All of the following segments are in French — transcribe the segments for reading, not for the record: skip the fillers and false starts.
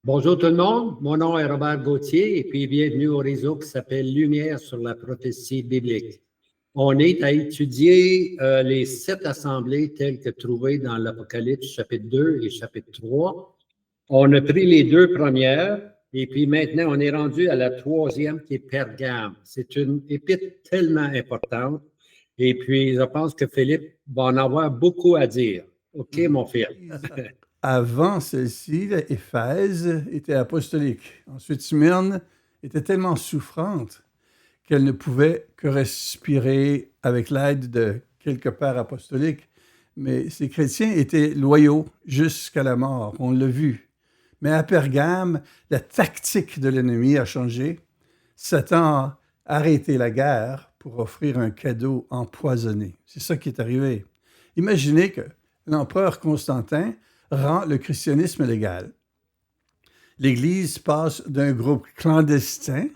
Bonjour tout le monde, mon nom est Robert Gauthier et puis bienvenue au réseau qui s'appelle Lumière sur la prophétie biblique. On est à étudier les 7 assemblées telles que trouvées dans l'Apocalypse chapitre 2 et chapitre 3. On a pris les 2 premières et puis maintenant on est rendu à la 3e qui est Pergame. C'est une épître tellement importante et puis je pense que Philippe va en avoir beaucoup à dire. OK, mon fils. Avant celle-ci, Éphèse était apostolique. Ensuite, Smyrne était tellement souffrante qu'elle ne pouvait que respirer avec l'aide de quelques pères apostoliques. Mais ces chrétiens étaient loyaux jusqu'à la mort, on l'a vu. Mais à Pergame, la tactique de l'ennemi a changé. Satan a arrêté la guerre pour offrir un cadeau empoisonné. C'est ça qui est arrivé. Imaginez que l'empereur Constantin rend le christianisme légal. L'Église passe d'un groupe clandestin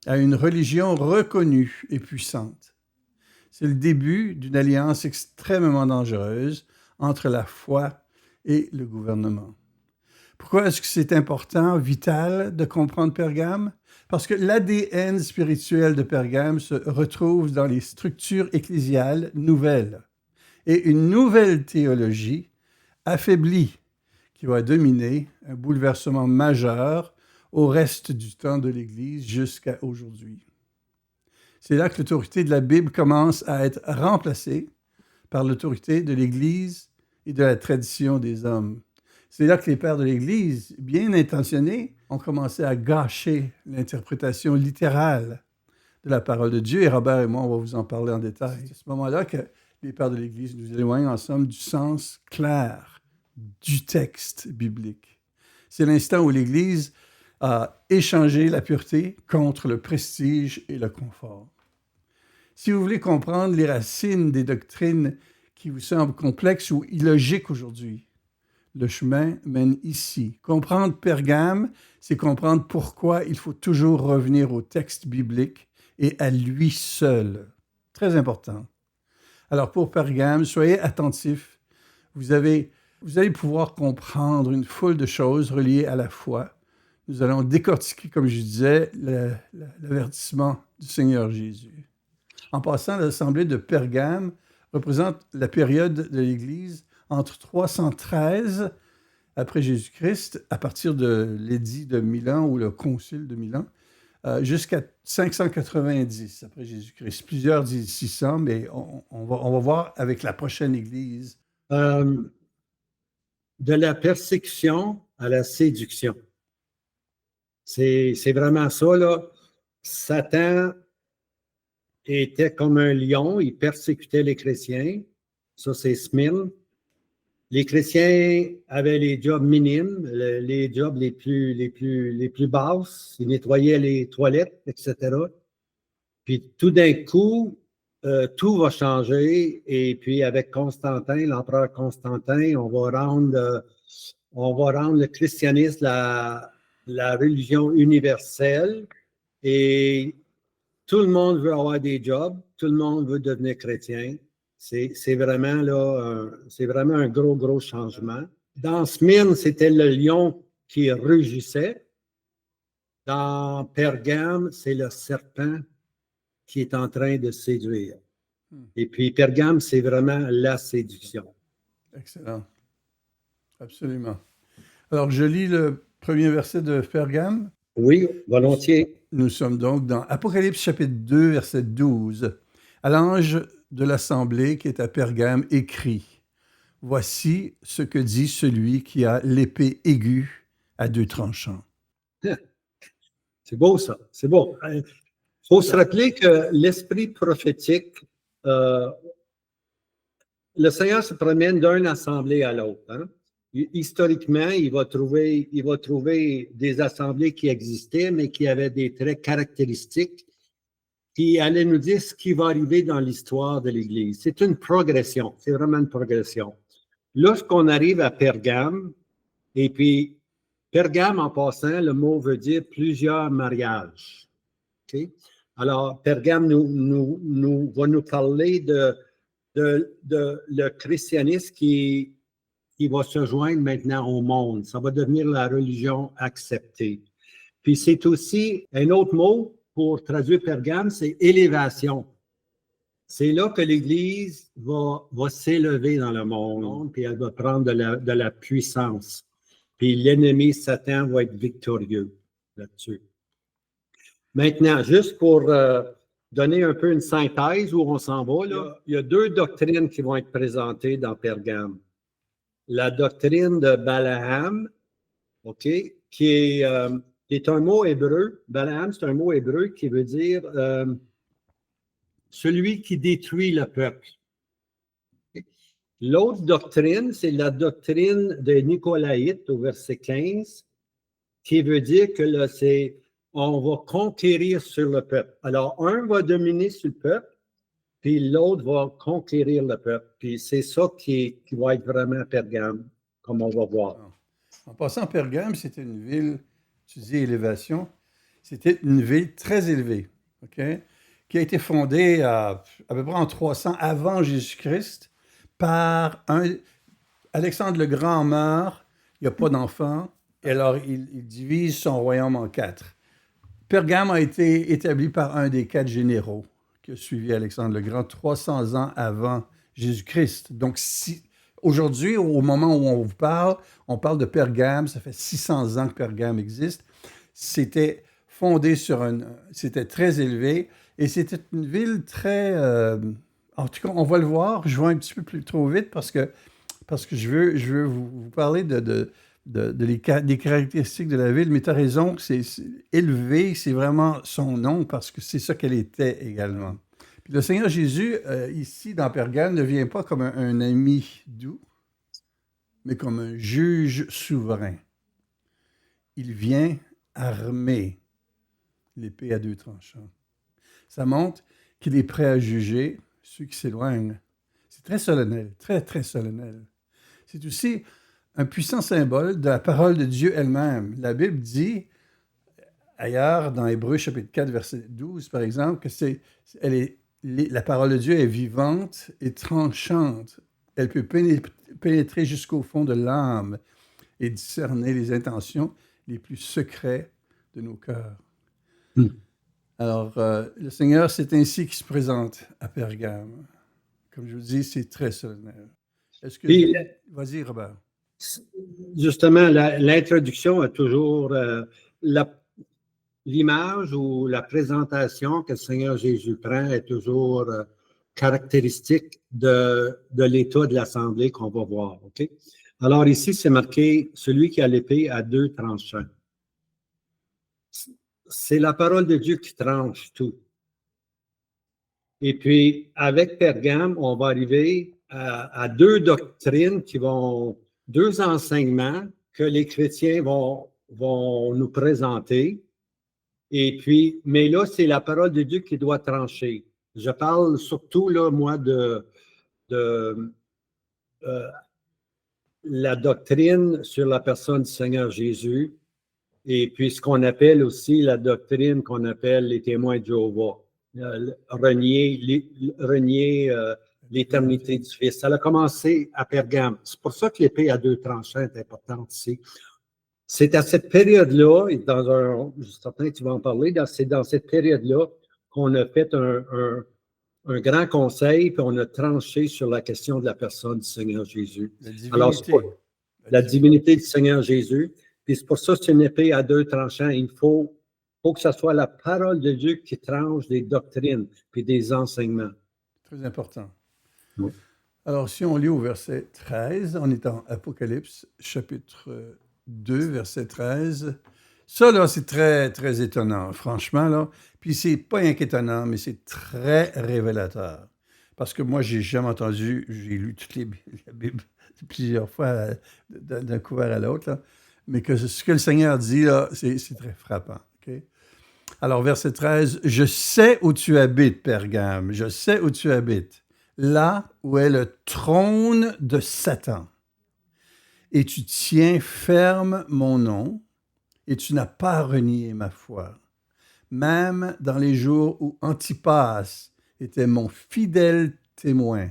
à une religion reconnue et puissante. C'est le début d'une alliance extrêmement dangereuse entre la foi et le gouvernement. Pourquoi est-ce que c'est important, vital, de comprendre Pergame? Parce que l'ADN spirituel de Pergame se retrouve dans les structures ecclésiales nouvelles et une nouvelle théologie affaiblie qui va dominer un bouleversement majeur au reste du temps de l'Église jusqu'à aujourd'hui. C'est là que l'autorité de la Bible commence à être remplacée par l'autorité de l'Église et de la tradition des hommes. C'est là que les pères de l'Église, bien intentionnés, ont commencé à gâcher l'interprétation littérale de la parole de Dieu. Et Robert et moi, on va vous en parler en détail. C'est à ce moment-là que les pères de l'Église nous éloignent ensemble du sens clair du texte biblique. C'est l'instant où l'Église a échangé la pureté contre le prestige et le confort. Si vous voulez comprendre les racines des doctrines qui vous semblent complexes ou illogiques aujourd'hui, le chemin mène ici. Comprendre Pergame, c'est comprendre pourquoi il faut toujours revenir au texte biblique et à lui seul. Très important. Alors pour Pergame, soyez attentifs. Vous allez pouvoir comprendre une foule de choses reliées à la foi. Nous allons décortiquer, comme je disais, l'avertissement du Seigneur Jésus. En passant, l'assemblée de Pergame représente la période de l'Église entre 313 après Jésus-Christ, à partir de l'édit de Milan ou le concile de Milan, jusqu'à 590 après Jésus-Christ. Plusieurs disent 600, mais on va voir avec la prochaine Église. De la persécution à la séduction. C'est vraiment ça, là. Satan était comme un lion, il persécutait les chrétiens. Ça, c'est Smyrne. Les chrétiens avaient les jobs minimes, les jobs les plus basses. Ils nettoyaient les toilettes, etc. Puis tout d'un coup, tout va changer. Et puis avec Constantin, l'empereur Constantin, on va rendre le christianisme la religion universelle. Et tout le monde veut avoir des jobs, tout le monde veut devenir chrétien. C'est vraiment un gros changement. Dans Smyrne, c'était le lion qui rugissait. Dans Pergame, c'est le serpent qui est en train de séduire. Et puis Pergame, c'est vraiment la séduction. Excellent. Absolument. Alors, je lis le premier verset de Pergame. Oui, volontiers. Nous sommes donc dans Apocalypse chapitre 2, verset 12. À l'ange de l'assemblée qui est à Pergame écrit: Voici ce que dit celui qui a l'épée aiguë à 2 tranchants. C'est beau ça, c'est beau. Il faut se rappeler que l'esprit prophétique, le Seigneur se promène d'une assemblée à l'autre. Hein? Historiquement, il va trouver des assemblées qui existaient, mais qui avaient des traits caractéristiques qui allaient nous dire ce qui va arriver dans l'histoire de l'Église. C'est une progression, c'est vraiment une progression. Lorsqu'on arrive à Pergame, et puis Pergame, en passant, le mot veut dire plusieurs mariages. Okay? Alors, Pergame va nous parler de le christianisme qui qui va se joindre maintenant au monde. Ça va devenir la religion acceptée. Puis c'est aussi un autre mot pour traduire Pergame, c'est élévation. C'est là que l'Église va s'élever dans le monde, puis elle va prendre de la puissance. Puis l'ennemi, Satan, va être victorieux là-dessus. Maintenant, juste pour donner un peu une synthèse où on s'en va, là, il y a deux doctrines qui vont être présentées dans Pergame. La doctrine de Balaam, OK, qui est un mot hébreu. Balaam, c'est un mot hébreu qui veut dire celui qui détruit le peuple. L'autre doctrine, c'est la doctrine de Nicolaïte au verset 15, qui veut dire que là, c'est on va conquérir sur le peuple. Alors, un va dominer sur le peuple, puis l'autre va conquérir le peuple. Puis c'est ça qui va être vraiment Pergame, comme on va voir. En passant, Pergame, c'était une ville, tu dis élévation, c'était une ville très élevée, OK? Qui a été fondée à peu près en 300 avant Jésus-Christ par Alexandre le Grand meurt, il n'y a pas d'enfants, et alors il divise son royaume en 4. Pergame a été établi par un des 4 généraux qui a suivi Alexandre le Grand 300 ans avant Jésus-Christ. Donc, aujourd'hui, au moment où on vous parle, on parle de Pergame, ça fait 600 ans que Pergame existe. C'était fondé c'était très élevé, et c'était une ville très... en tout cas, on va le voir, je vais un petit peu plus trop vite parce que je veux vous parler des caractéristiques de la ville, mais tu as raison, c'est élevé, c'est vraiment son nom parce que c'est ça qu'elle était également. Puis le Seigneur Jésus, ici dans Pergame, ne vient pas comme un ami doux, mais comme un juge souverain. Il vient armé, l'épée à 2 tranchants. Ça montre qu'il est prêt à juger ceux qui s'éloignent. C'est très solennel, très, très solennel. C'est aussi un puissant symbole de la parole de Dieu elle-même. La Bible dit, ailleurs, dans Hébreux chapitre 4, verset 12, par exemple, que la parole de Dieu est vivante et tranchante. Elle peut pénétrer jusqu'au fond de l'âme et discerner les intentions les plus secrets de nos cœurs. Alors, le Seigneur, c'est ainsi qu'il se présente à Pergame. Comme je vous dis, c'est très solennel. Vas-y, Robert. Justement, l'introduction a toujours l'image ou la présentation que le Seigneur Jésus prend est toujours caractéristique de l'état de l'Assemblée qu'on va voir. OK? Alors ici, c'est marqué « Celui qui a l'épée à 2 tranchants ». C'est la parole de Dieu qui tranche tout. Et puis, avec Pergame, on va arriver à 2 doctrines deux enseignements que les chrétiens vont nous présenter. Et puis, mais là, c'est la parole de Dieu qui doit trancher. Je parle surtout, là, moi, de la doctrine sur la personne du Seigneur Jésus, et puis ce qu'on appelle aussi la doctrine qu'on appelle les témoins de Jéhovah, renier l'éternité du Fils. Ça a commencé à Pergame. C'est pour ça que l'épée à 2 tranchants est importante ici. C'est à cette période-là, et je suis certain que tu vas en parler, c'est dans cette période-là qu'on a fait un grand conseil, puis on a tranché sur la question de la personne du Seigneur Jésus. La divinité du Seigneur Jésus. Puis c'est pour ça que c'est une épée à 2 tranchants. Il faut que ce soit la parole de Dieu qui tranche des doctrines puis des enseignements. Très important. Oui. Alors, si on lit au verset 13, on est en Apocalypse, chapitre 2, verset 13. Ça, là, c'est très, très étonnant, franchement, là. Puis c'est pas rien qu'étonnant, mais c'est très révélateur. Parce que moi, j'ai jamais entendu, j'ai lu la Bible plusieurs fois d'un couvert à l'autre, là. Mais que ce que le Seigneur dit, là, c'est très frappant. Okay? Alors, verset 13, « Je sais où tu habites, Pergame, je sais où tu habites, là où est le trône de Satan. Et tu tiens ferme mon nom, et tu n'as pas renié ma foi, même dans les jours où Antipas était mon fidèle témoin,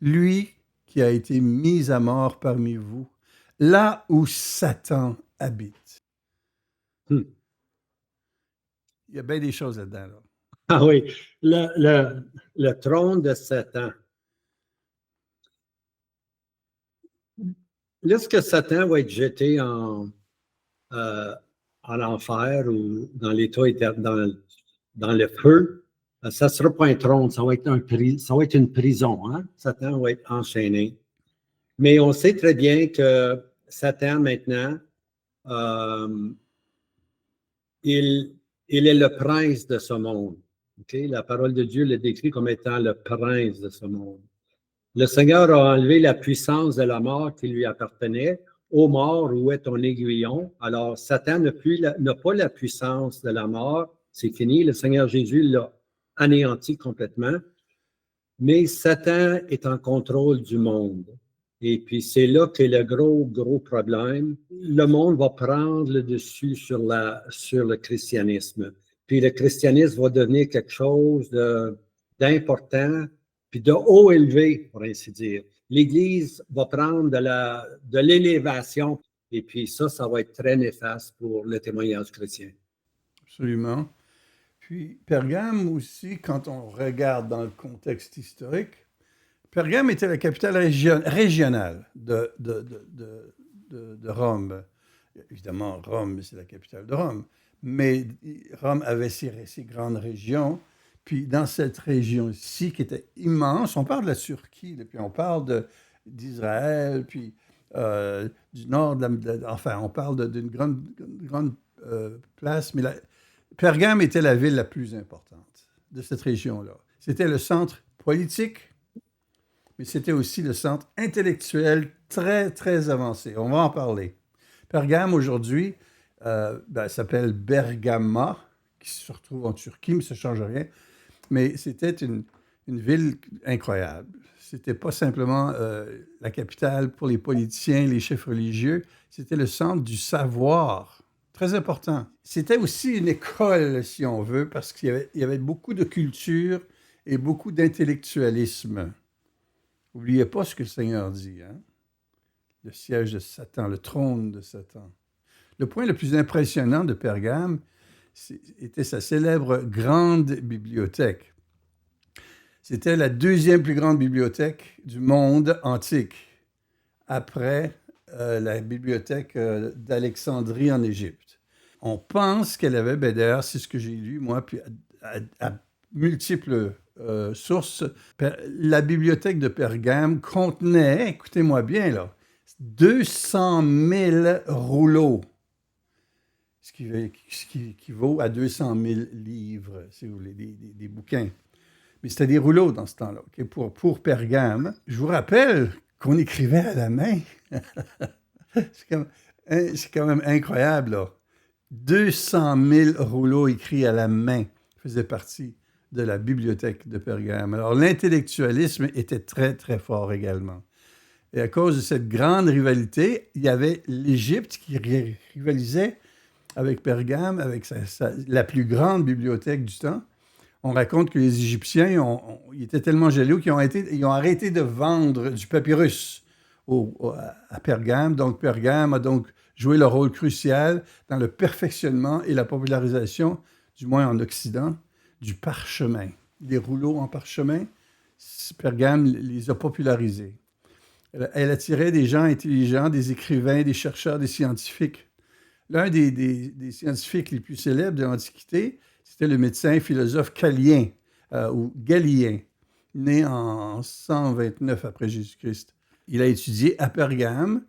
lui qui a été mis à mort parmi vous, là où Satan habite. Hmm. Il y a bien des choses là-dedans. Là. Ah oui, le trône de Satan. Lorsque Satan va être jeté en enfer ou dans l'état dans le feu, ça ne sera pas un trône, ça va être une prison. Hein? Satan va être enchaîné. Mais on sait très bien que Satan, maintenant, euh, il est le prince de ce monde. Okay? La parole de Dieu le décrit comme étant le prince de ce monde. Le Seigneur a enlevé la puissance de la mort qui lui appartenait. Ô mort, où est ton aiguillon? Alors, Satan n'a pas la puissance de la mort. C'est fini. Le Seigneur Jésus l'a anéanti complètement. Mais Satan est en contrôle du monde. Et puis, c'est là que le gros problème. Le monde va prendre le dessus sur le christianisme. Puis, le christianisme va devenir quelque chose d'important, puis de haut élevé, pour ainsi dire. L'Église va prendre de l'élévation. Et puis, ça va être très néfaste pour le témoignage chrétien. Absolument. Puis, Pergame aussi, quand on regarde dans le contexte historique, Pergame était la capitale régionale de Rome. Évidemment, Rome, c'est la capitale de Rome. Mais Rome avait ses grandes régions. Puis dans cette région-ci, qui était immense, on parle de la Turquie, puis on parle d'Israël, puis du nord, enfin, on parle d'une grande place. Mais Pergame était la ville la plus importante de cette région-là. C'était le centre politique, mais c'était aussi le centre intellectuel très, très avancé. On va en parler. Pergame, aujourd'hui, s'appelle Bergama, qui se retrouve en Turquie, mais ça ne change rien. Mais c'était une ville incroyable. C'était pas simplement la capitale pour les politiciens, les chefs religieux, c'était le centre du savoir, très important. C'était aussi une école, si on veut, parce qu'il y avait beaucoup de culture et beaucoup d'intellectualisme. N'oubliez pas ce que le Seigneur dit, hein? Le siège de Satan, le trône de Satan. Le point le plus impressionnant de Pergame était sa célèbre grande bibliothèque. C'était la deuxième plus grande bibliothèque du monde antique, après la bibliothèque d'Alexandrie en Égypte. On pense qu'elle avait, d'ailleurs, c'est ce que j'ai lu, moi, puis à multiples sources, la bibliothèque de Pergame contenait, écoutez-moi bien, là, 200 000 rouleaux, ce qui équivaut à 200 000 livres, si vous voulez, des bouquins. Mais c'était des rouleaux dans ce temps-là, okay, pour Pergame. Je vous rappelle qu'on écrivait à la main. C'est quand même incroyable, là. 200 000 rouleaux écrits à la main faisaient partie de la bibliothèque de Pergame. Alors, l'intellectualisme était très, très fort également. Et à cause de cette grande rivalité, il y avait l'Égypte qui rivalisait avec Pergame, avec la plus grande bibliothèque du temps. On raconte que les Égyptiens ils étaient tellement jaloux qu'ils ont arrêté de vendre du papyrus à Pergame. Donc, Pergame a donc joué le rôle crucial dans le perfectionnement et la popularisation, du moins en Occident, du parchemin. Les rouleaux en parchemin, Pergame les a popularisés. Elle attirait des gens intelligents, des écrivains, des chercheurs, des scientifiques. L'un des scientifiques les plus célèbres de l'Antiquité, c'était le médecin et philosophe Galien, ou Galien, né en 129 après Jésus-Christ. Il a étudié à Pergame.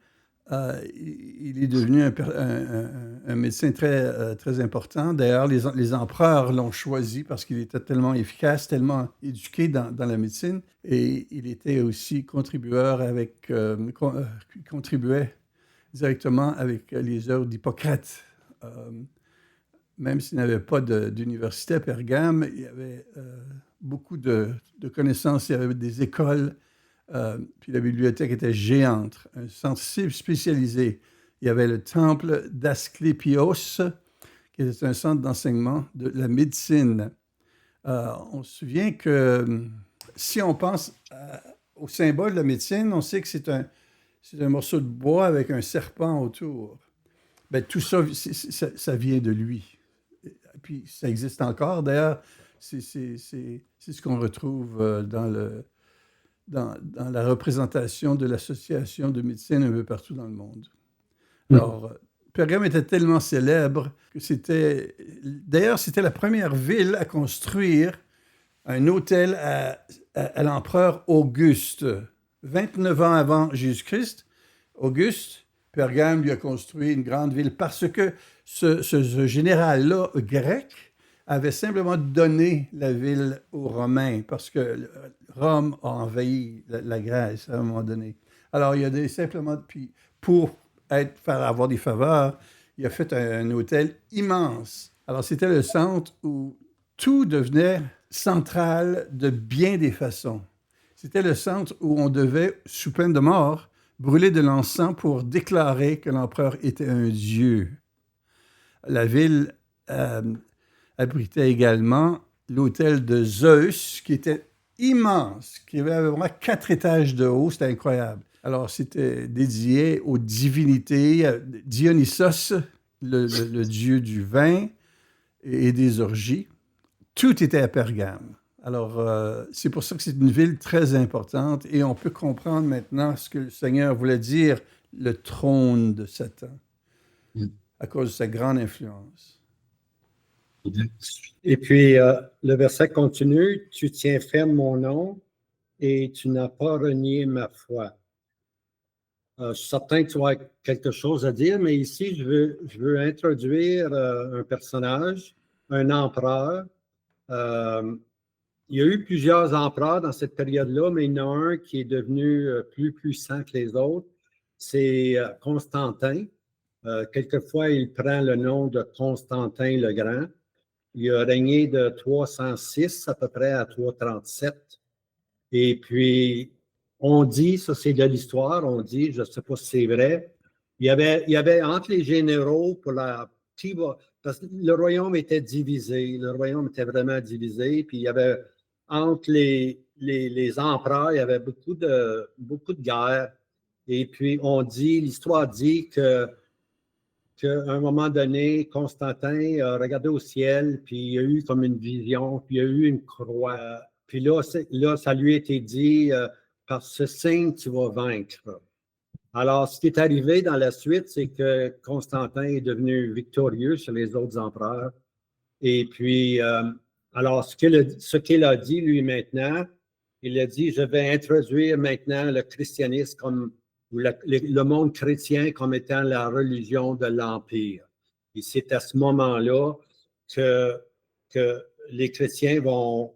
Il est devenu un médecin très, très important. D'ailleurs, les empereurs l'ont choisi parce qu'il était tellement efficace, tellement éduqué dans la médecine. Et il était aussi contribuait directement avec les œuvres d'Hippocrate. Même s'il n'avait pas d'université à Pergame, il y avait beaucoup de connaissances, il y avait des écoles. Puis la bibliothèque était géante, un centre spécialisé. Il y avait le temple d'Asclépios, qui était un centre d'enseignement de la médecine. On se souvient que si on pense au symbole de la médecine, on sait que c'est un morceau de bois avec un serpent autour. Ben, tout ça, ça vient de lui. Et puis ça existe encore. D'ailleurs, c'est ce qu'on retrouve dans la représentation de l'association de médecine un peu partout dans le monde. Alors, Pergame était tellement célèbre que d'ailleurs, c'était la première ville à construire un hôtel à l'empereur Auguste. 29 ans avant Jésus-Christ, Auguste, Pergame lui a construit une grande ville parce que ce général-là, grec, avait simplement donné la ville aux Romains parce que Rome a envahi la Grèce à un moment donné. Alors, il a simplement, puis pour faire avoir des faveurs, il a fait un hôtel immense. Alors, c'était le centre où tout devenait central de bien des façons. C'était le centre où on devait, sous peine de mort, brûler de l'encens pour déclarer que l'empereur était un dieu. La ville abritait également l'hôtel de Zeus, qui était immense, qui avait vraiment 4 étages de haut, c'était incroyable. Alors, c'était dédié aux divinités, Dionysos, le dieu du vin et des orgies. Tout était à Pergame. Alors, c'est pour ça que c'est une ville très importante et on peut comprendre maintenant ce que le Seigneur voulait dire, le trône de Satan, à cause de sa grande influence. Et puis, le verset continue, tu tiens ferme mon nom et tu n'as pas renié ma foi. Je suis certain que tu as quelque chose à dire, mais ici, je veux introduire un personnage, un empereur. Il y a eu plusieurs empereurs dans cette période-là, mais il y en a un qui est devenu plus puissant que les autres. C'est Constantin. Quelquefois, il prend le nom de Constantin le Grand. Il a régné de 306 à peu près à 337. Et puis, on dit, ça c'est de l'histoire, on dit, je ne sais pas si c'est vrai, il y avait entre les généraux pour parce que le royaume était divisé, le royaume était vraiment divisé, puis il y avait entre les empereurs, il y avait beaucoup de guerres. Et puis, l'histoire dit qu'à un moment donné, Constantin a regardé au ciel, puis il y a eu comme une vision, puis il y a eu une croix. Puis là, ça lui a été dit, par ce signe, tu vas vaincre. Alors, ce qui est arrivé dans la suite, c'est que Constantin est devenu victorieux sur les autres empereurs. Et puis, alors, ce qu'il a dit, lui, maintenant, il a dit, je vais introduire maintenant le christianisme comme le monde chrétien comme étant la religion de l'Empire. Et c'est à ce moment-là que les chrétiens vont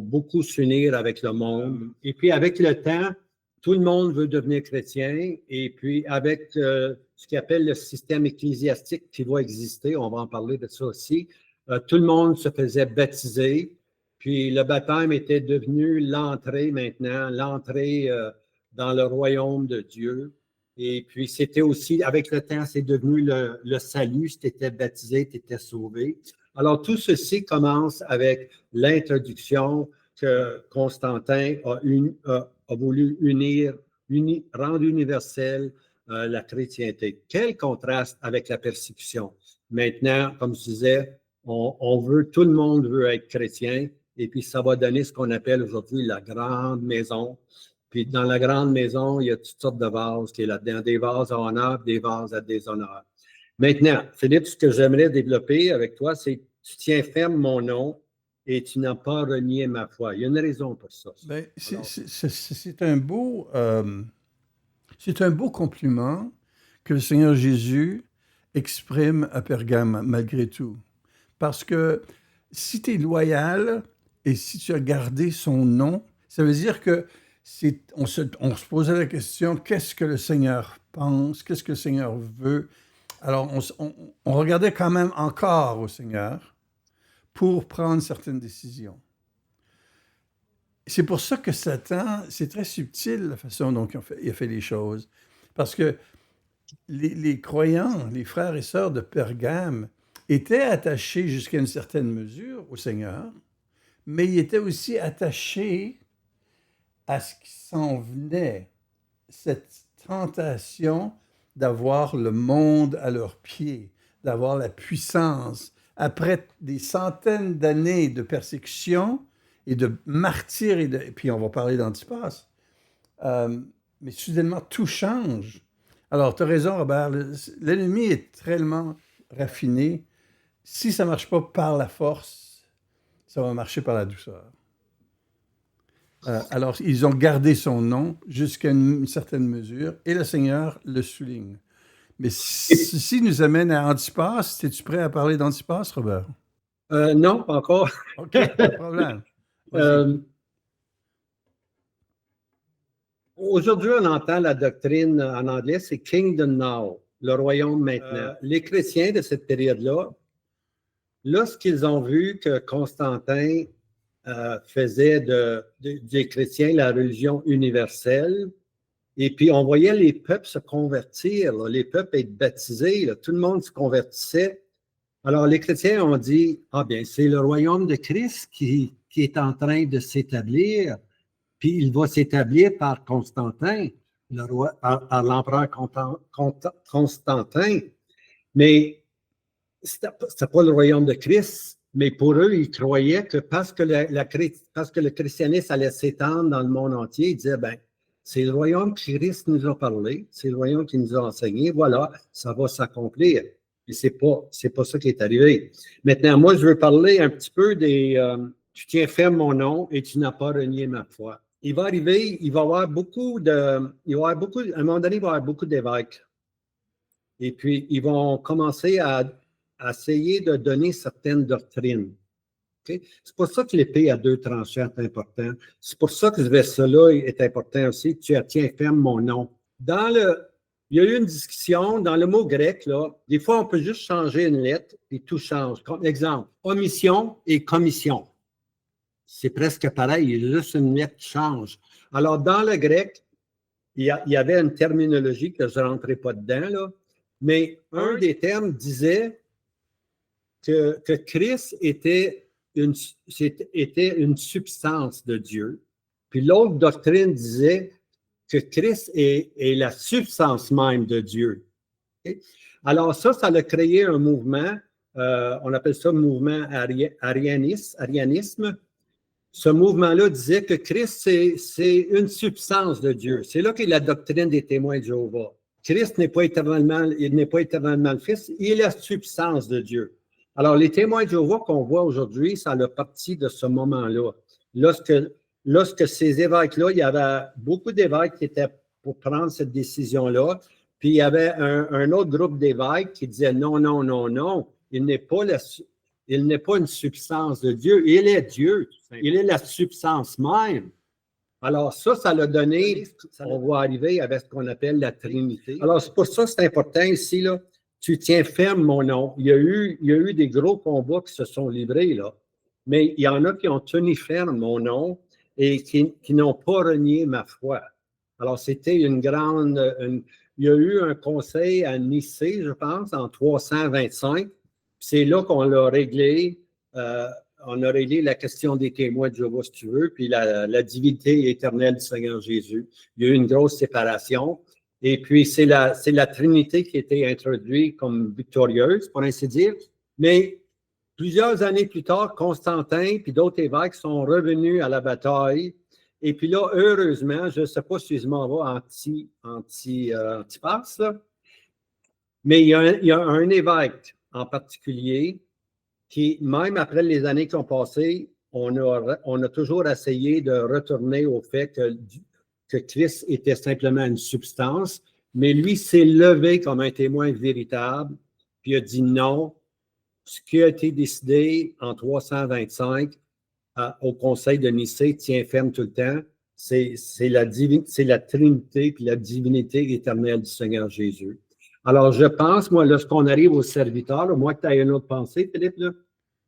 beaucoup s'unir avec le monde. Et puis, avec le temps, tout le monde veut devenir chrétien. Et puis, avec ce qu'il appelle le système ecclésiastique qui va exister, on va en parler de ça aussi, tout le monde se faisait baptiser. Puis, le baptême était devenu l'entrée maintenant, l'entrée dans le royaume de Dieu. Et puis, c'était aussi, avec le temps, c'est devenu le salut. Si tu étais baptisé, tu étais sauvé. Alors, tout ceci commence avec l'introduction que Constantin a voulu rendre universelle la chrétienté. Quel contraste avec la persécution. Maintenant, comme je disais, tout le monde veut être chrétien, et puis ça va donner ce qu'on appelle aujourd'hui la grande maison. Puis dans la grande maison, il y a toutes sortes de vases qui est là-dedans, des vases à honneur, des vases à déshonneur. Maintenant, Philippe, ce que j'aimerais développer avec toi, c'est tu tiens ferme mon nom et tu n'as pas renié ma foi. Il y a une raison pour ça. Ben, c'est un beau compliment que le Seigneur Jésus exprime à Pergame malgré tout. Parce que si tu es loyal et si tu as gardé son nom, ça veut dire que on se posait la question, qu'est-ce que le Seigneur pense, qu'est-ce que le Seigneur veut? Alors, on regardait quand même encore au Seigneur pour prendre certaines décisions. C'est pour ça que Satan, c'est très subtil la façon dont il a fait les choses. Parce que les croyants, les frères et sœurs de Pergame, étaient attachés jusqu'à une certaine mesure au Seigneur, mais ils étaient aussi attachés à ce qui s'en venait, cette tentation d'avoir le monde à leurs pieds, d'avoir la puissance. Après des centaines d'années de persécution et de martyrs, et puis on va parler d'Antipas, mais soudainement tout change. Alors, tu as raison, Robert, l'ennemi est tellement raffiné. Si ça ne marche pas par la force, ça va marcher par la douceur. Alors, ils ont gardé son nom jusqu'à une certaine mesure, et le Seigneur le souligne. Mais ceci nous amène à Antipas. Es-tu prêt à parler d'Antipas, Robert? Non, pas encore. OK, pas de problème. Aujourd'hui, on entend la doctrine en anglais, c'est Kingdom Now, le royaume maintenant. Les chrétiens de cette période-là, lorsqu'ils ont vu que Constantin faisait des chrétiens la religion universelle, et puis on voyait les peuples se convertir, là, les peuples être baptisés, là, tout le monde se convertissait. Alors les chrétiens ont dit, ah bien, c'est le royaume de Christ qui est en train de s'établir, puis il va s'établir par Constantin, le roi, par l'empereur Constantin. Mais ce n'était pas le royaume de Christ, mais pour eux, ils croyaient que parce que le christianisme allait s'étendre dans le monde entier, ils disaient, ben, c'est le royaume que Christ nous a parlé, c'est le royaume qui nous a enseigné, voilà, ça va s'accomplir. Et c'est pas ça qui est arrivé. Maintenant, moi, je veux parler un petit peu tu tiens ferme mon nom et tu n'as pas renié ma foi. Il va arriver, il va y avoir à un moment donné, il va y avoir beaucoup d'évêques. Et puis, ils vont commencer à essayer de donner certaines doctrines. Okay? C'est pour ça que l'épée à deux tranchants est important. C'est pour ça que ce verset-là est important aussi. Tu tiens ferme mon nom. Il y a eu une discussion dans le mot grec, là. Des fois, on peut juste changer une lettre et tout change. Comme exemple, omission et commission. C'est presque pareil, il y a juste une lettre qui change. Alors, dans le grec, il y avait une terminologie que je ne rentrerai pas dedans, là, mais un des termes disait que Christ était une substance de Dieu. Puis l'autre doctrine disait que Christ est la substance même de Dieu. Okay? Alors ça a créé un mouvement, on appelle ça le mouvement arianisme. Ce mouvement-là disait que Christ, c'est une substance de Dieu. C'est là qu'est la doctrine des témoins de Jéhovah. Christ n'est pas éternellement le Fils, il est la substance de Dieu. Alors, les témoins de Jéhovah qu'on voit aujourd'hui, ça a parti de ce moment-là. Lorsque ces évêques-là, il y avait beaucoup d'évêques qui étaient pour prendre cette décision-là, puis il y avait un autre groupe d'évêques qui disait non, non, non, non, il n'est pas une substance de Dieu, il est Dieu, il est la substance même. Alors ça l'a donné, on va arriver avec ce qu'on appelle la Trinité. Alors c'est pour ça que c'est important ici, là, tu tiens ferme mon nom. Il y a eu des gros combats qui se sont livrés, là, mais il y en a qui ont tenu ferme mon nom et qui n'ont pas renié ma foi. Alors c'était il y a eu un conseil à Nicée, je pense, en 325. C'est là qu'on l'a réglé. On a réglé la question des témoins de Jéhovah, si tu veux, puis la divinité éternelle du Seigneur Jésus. Il y a eu une grosse séparation. Et puis, c'est la Trinité qui a été introduite comme victorieuse, pour ainsi dire. Mais plusieurs années plus tard, Constantin puis d'autres évêques sont revenus à la bataille. Et puis là, heureusement, je ne sais pas si je m'en vais Antipas, là, mais il y a un évêque en particulier qui, même après les années qui ont passé, on a toujours essayé de retourner au fait que Christ était simplement une substance, mais lui s'est levé comme un témoin véritable, puis a dit non. Ce qui a été décidé en 325 au Conseil de Nicée tient ferme tout le temps. C'est la Trinité puis la divinité éternelle du Seigneur Jésus. Alors, je pense, moi, lorsqu'on arrive au serviteur, là, moi que tu as une autre pensée, Philippe, là,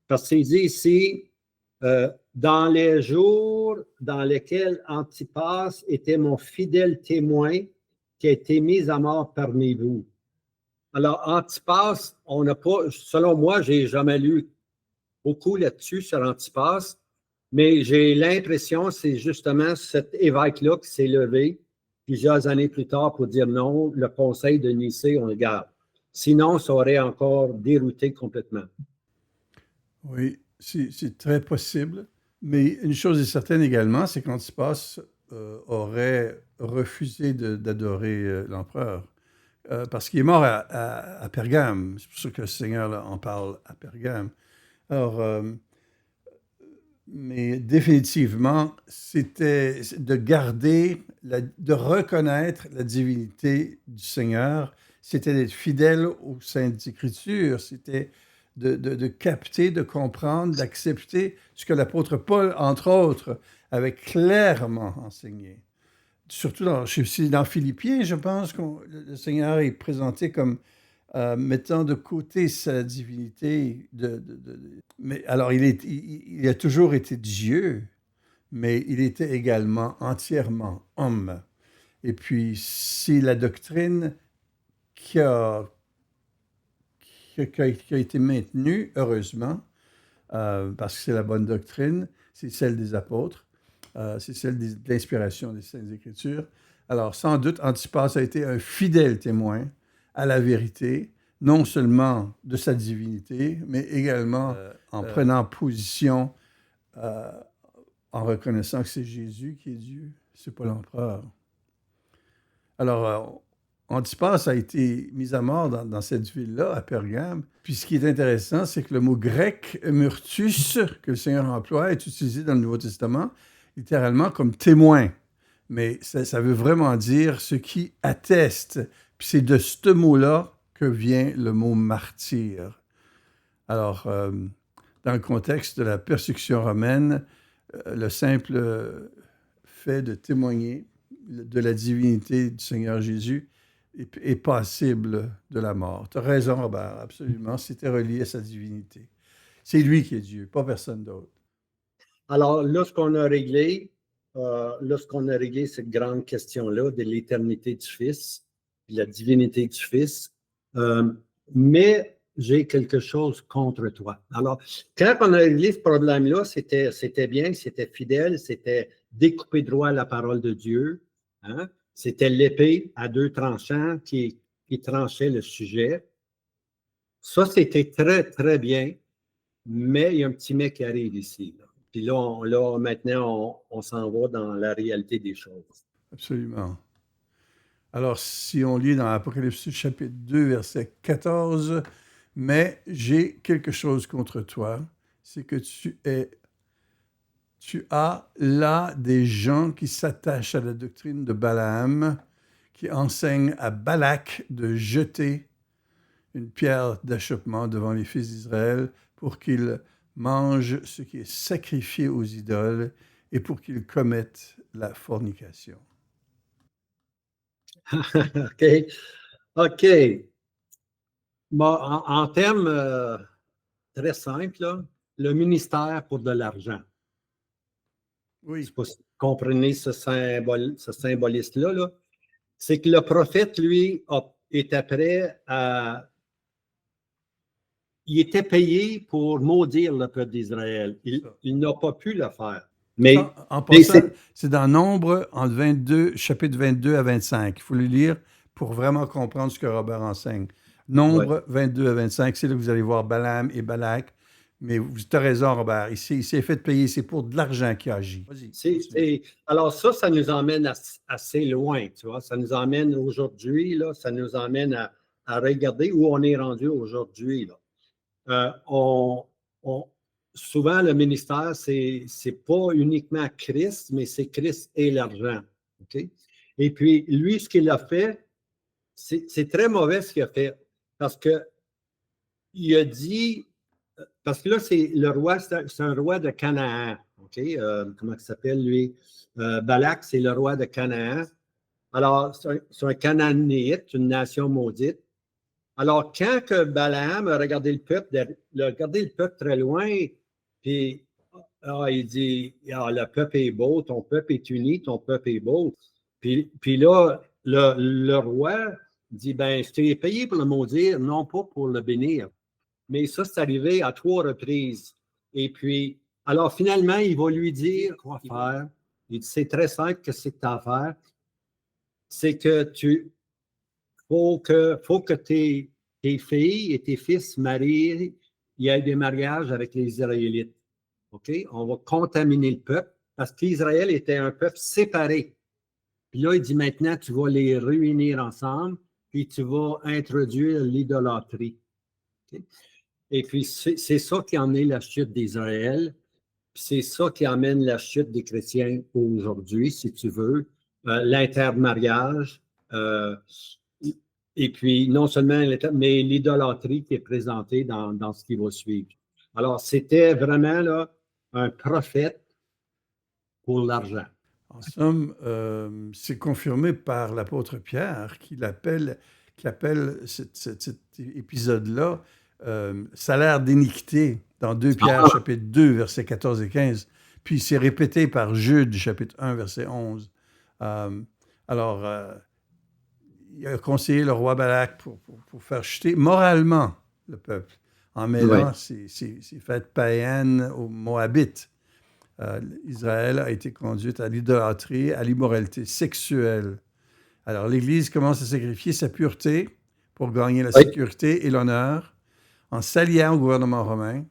parce qu'il dit ici, dans les jours dans lesquels Antipas était mon fidèle témoin qui a été mis à mort parmi vous. Alors, Antipas, on n'a pas, selon moi, je n'ai jamais lu beaucoup là-dessus sur Antipas, Mais j'ai l'impression que c'est justement cet évêque-là qui s'est levé plusieurs années plus tard pour dire non, le conseil de Nicée, on le garde. Sinon, ça aurait encore dérouté complètement. Oui, c'est très possible. Mais une chose est certaine également, c'est qu'Antipas aurait refusé d'adorer l'empereur. Parce qu'il est mort à Pergame. C'est pour ça que le Seigneur là, en parle à Pergame. Alors, mais définitivement, c'était de garder, de reconnaître la divinité du Seigneur, c'était d'être fidèle aux Saintes Écritures, c'était de capter, de comprendre, d'accepter ce que l'apôtre Paul, entre autres, avait clairement enseigné. Surtout dans Philippiens, je pense que le Seigneur est présenté comme mettant de côté sa divinité. Mais alors, il a toujours été Dieu, mais il était également entièrement homme. Et puis, c'est la doctrine qui a été maintenue, heureusement, parce que c'est la bonne doctrine, c'est celle des apôtres, c'est celle de l'inspiration des Saintes Écritures. Alors, sans doute, Antipas a été un fidèle témoin à la vérité, non seulement de sa divinité, mais également en prenant position, en reconnaissant que c'est Jésus qui est Dieu, c'est pas l'empereur. Alors, Antipas a été mis à mort dans cette ville-là, à Pergame. Puis ce qui est intéressant, c'est que le mot grec myrtus, que le Seigneur emploie, est utilisé dans le Nouveau Testament littéralement comme témoin. Mais ça veut vraiment dire ce qui atteste. Puis c'est de ce mot-là que vient le mot martyr. Alors, dans le contexte de la persécution romaine, le simple fait de témoigner de la divinité du Seigneur Jésus est passible de la mort. Tu as raison, Robert, absolument. C'était relié à sa divinité. C'est lui qui est Dieu, pas personne d'autre. Alors, lorsqu'on a réglé cette grande question-là de l'éternité du Fils, de la divinité du Fils, mais j'ai quelque chose contre toi. Alors, quand on a réglé ce problème-là, c'était bien, c'était fidèle, c'était découper droit la parole de Dieu. Hein? C'était l'épée à deux tranchants qui tranchait le sujet. Ça, c'était très, très bien, mais il y a un petit mais qui arrive ici. Là. Puis là maintenant, on s'en va dans la réalité des choses. Absolument. Alors, si on lit dans Apocalypse chapitre 2, verset 14, « Mais j'ai quelque chose contre toi, c'est que tu as là des gens qui s'attachent à la doctrine de Balaam, qui enseignent à Balak de jeter une pierre d'achoppement devant les fils d'Israël pour qu'ils mangent ce qui est sacrifié aux idoles et pour qu'ils commettent la fornication. » OK. OK. Bon, en termes très simples, là, le ministère pour de l'argent. Oui. Si vous comprenez ce symbolisme-là, là, c'est que le prophète, lui, était prêt à... Il était payé pour maudire le peuple d'Israël. Il n'a pas pu le faire. Mais, en passant, c'est dans Nombre, entre 22, chapitre 22 à 25. Il faut le lire pour vraiment comprendre ce que Robert enseigne. Nombre 22 à 25, c'est là que vous allez voir Balaam et Balak. Mais tu as raison, Robert. Il s'est fait payer. C'est pour de l'argent qu'il agit. Alors ça nous emmène assez loin, tu vois. Ça nous emmène aujourd'hui, là, ça nous emmène à regarder où on est rendu aujourd'hui. Souvent, le ministère, c'est pas uniquement Christ, mais c'est Christ et l'argent. Okay? Et puis, lui, ce qu'il a fait, c'est très mauvais ce qu'il a fait. Parce que il a dit, parce que là, c'est le roi, c'est un roi de Canaan. Okay? Comment il s'appelle, lui? Balak, c'est le roi de Canaan. Alors, c'est un Cananéite, une nation maudite. Alors, quand que Balaam a regardé le peuple très loin, puis il dit, le peuple est beau, ton peuple est uni, ton peuple est beau. Puis là, le roi dit, ben, je t'ai payé pour le maudire, non pas pour le bénir. Mais ça, c'est arrivé à 3 reprises. Et puis, Alors, finalement, il va lui dire quoi faire. Il dit, c'est très simple, que c'est que tu as à faire. C'est que faut que tes filles et tes fils marient, il y ait des mariages avec les Israélites. OK? On va contaminer le peuple parce qu'Israël était un peuple séparé. Puis là, il dit maintenant, tu vas les réunir ensemble, puis tu vas introduire l'idolâtrie. OK? Et puis, c'est ça qui a amené la chute d'Israël. Puis c'est ça qui amène la chute des chrétiens aujourd'hui, si tu veux. L'intermariage, et puis non seulement mais l'idolâtrie qui est présentée dans ce qui va suivre. Alors, c'était vraiment là, un prophète pour l'argent. En somme, c'est confirmé par l'apôtre Pierre qui appelle cet épisode-là salaire d'iniquité dans 2 Pierre, chapitre 2, versets 14 et 15. Puis c'est répété par Jude, chapitre 1, verset 11. Alors, il a conseillé le roi Balak pour faire chuter moralement le peuple en mêlant ses fêtes païennes aux Moabites. Israël a été conduite à l'idolâtrie, à l'immoralité sexuelle. Alors, l'Église commence à sacrifier sa pureté pour gagner la sécurité et l'honneur. En s'alliant au gouvernement romain,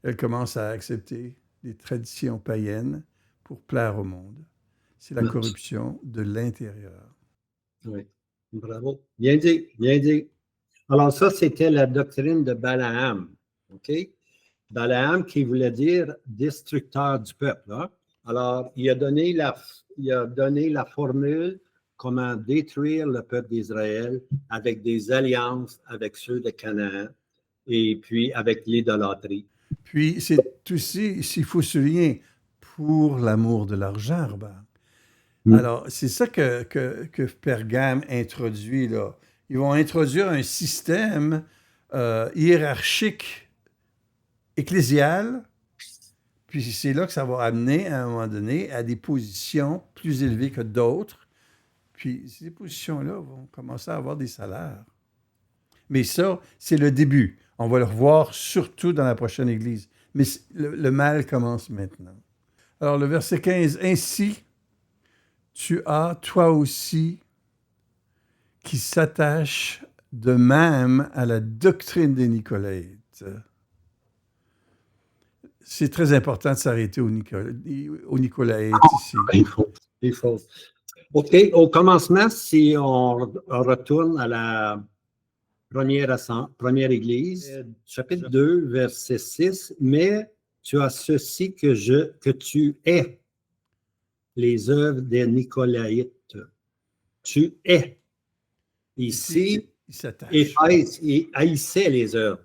elle commence à accepter des traditions païennes pour plaire au monde. C'est la corruption de l'intérieur. Oui, bravo. Bien dit, bien dit. Alors ça, c'était la doctrine de Balaam. OK? Balaam qui voulait dire destructeur du peuple. Hein? Alors, il a donné la formule comment détruire le peuple d'Israël avec des alliances avec ceux de Canaan et puis avec l'idolâtrie. Puis, c'est aussi, s'il faut souligner, pour l'amour de l'argent, Robert. Alors, c'est ça que Pergame introduit, là. Ils vont introduire un système hiérarchique ecclésial, puis c'est là que ça va amener, à un moment donné, à des positions plus élevées que d'autres. Puis ces positions-là vont commencer à avoir des salaires. Mais ça, c'est le début. On va le revoir surtout dans la prochaine Église. Mais le mal commence maintenant. Alors, le verset 15, « Ainsi, tu as, toi aussi, qui s'attache de même à la doctrine des Nicolaïtes. » C'est très important de s'arrêter aux Nicolaïtes ici. Il faut. OK, au commencement, si on retourne à la première Église, chapitre 2, verset 6, « Mais tu as ceci que tu es les œuvres des Nicolaïtes. » Tu es. Ici, Éphèse, il haïssait les œuvres.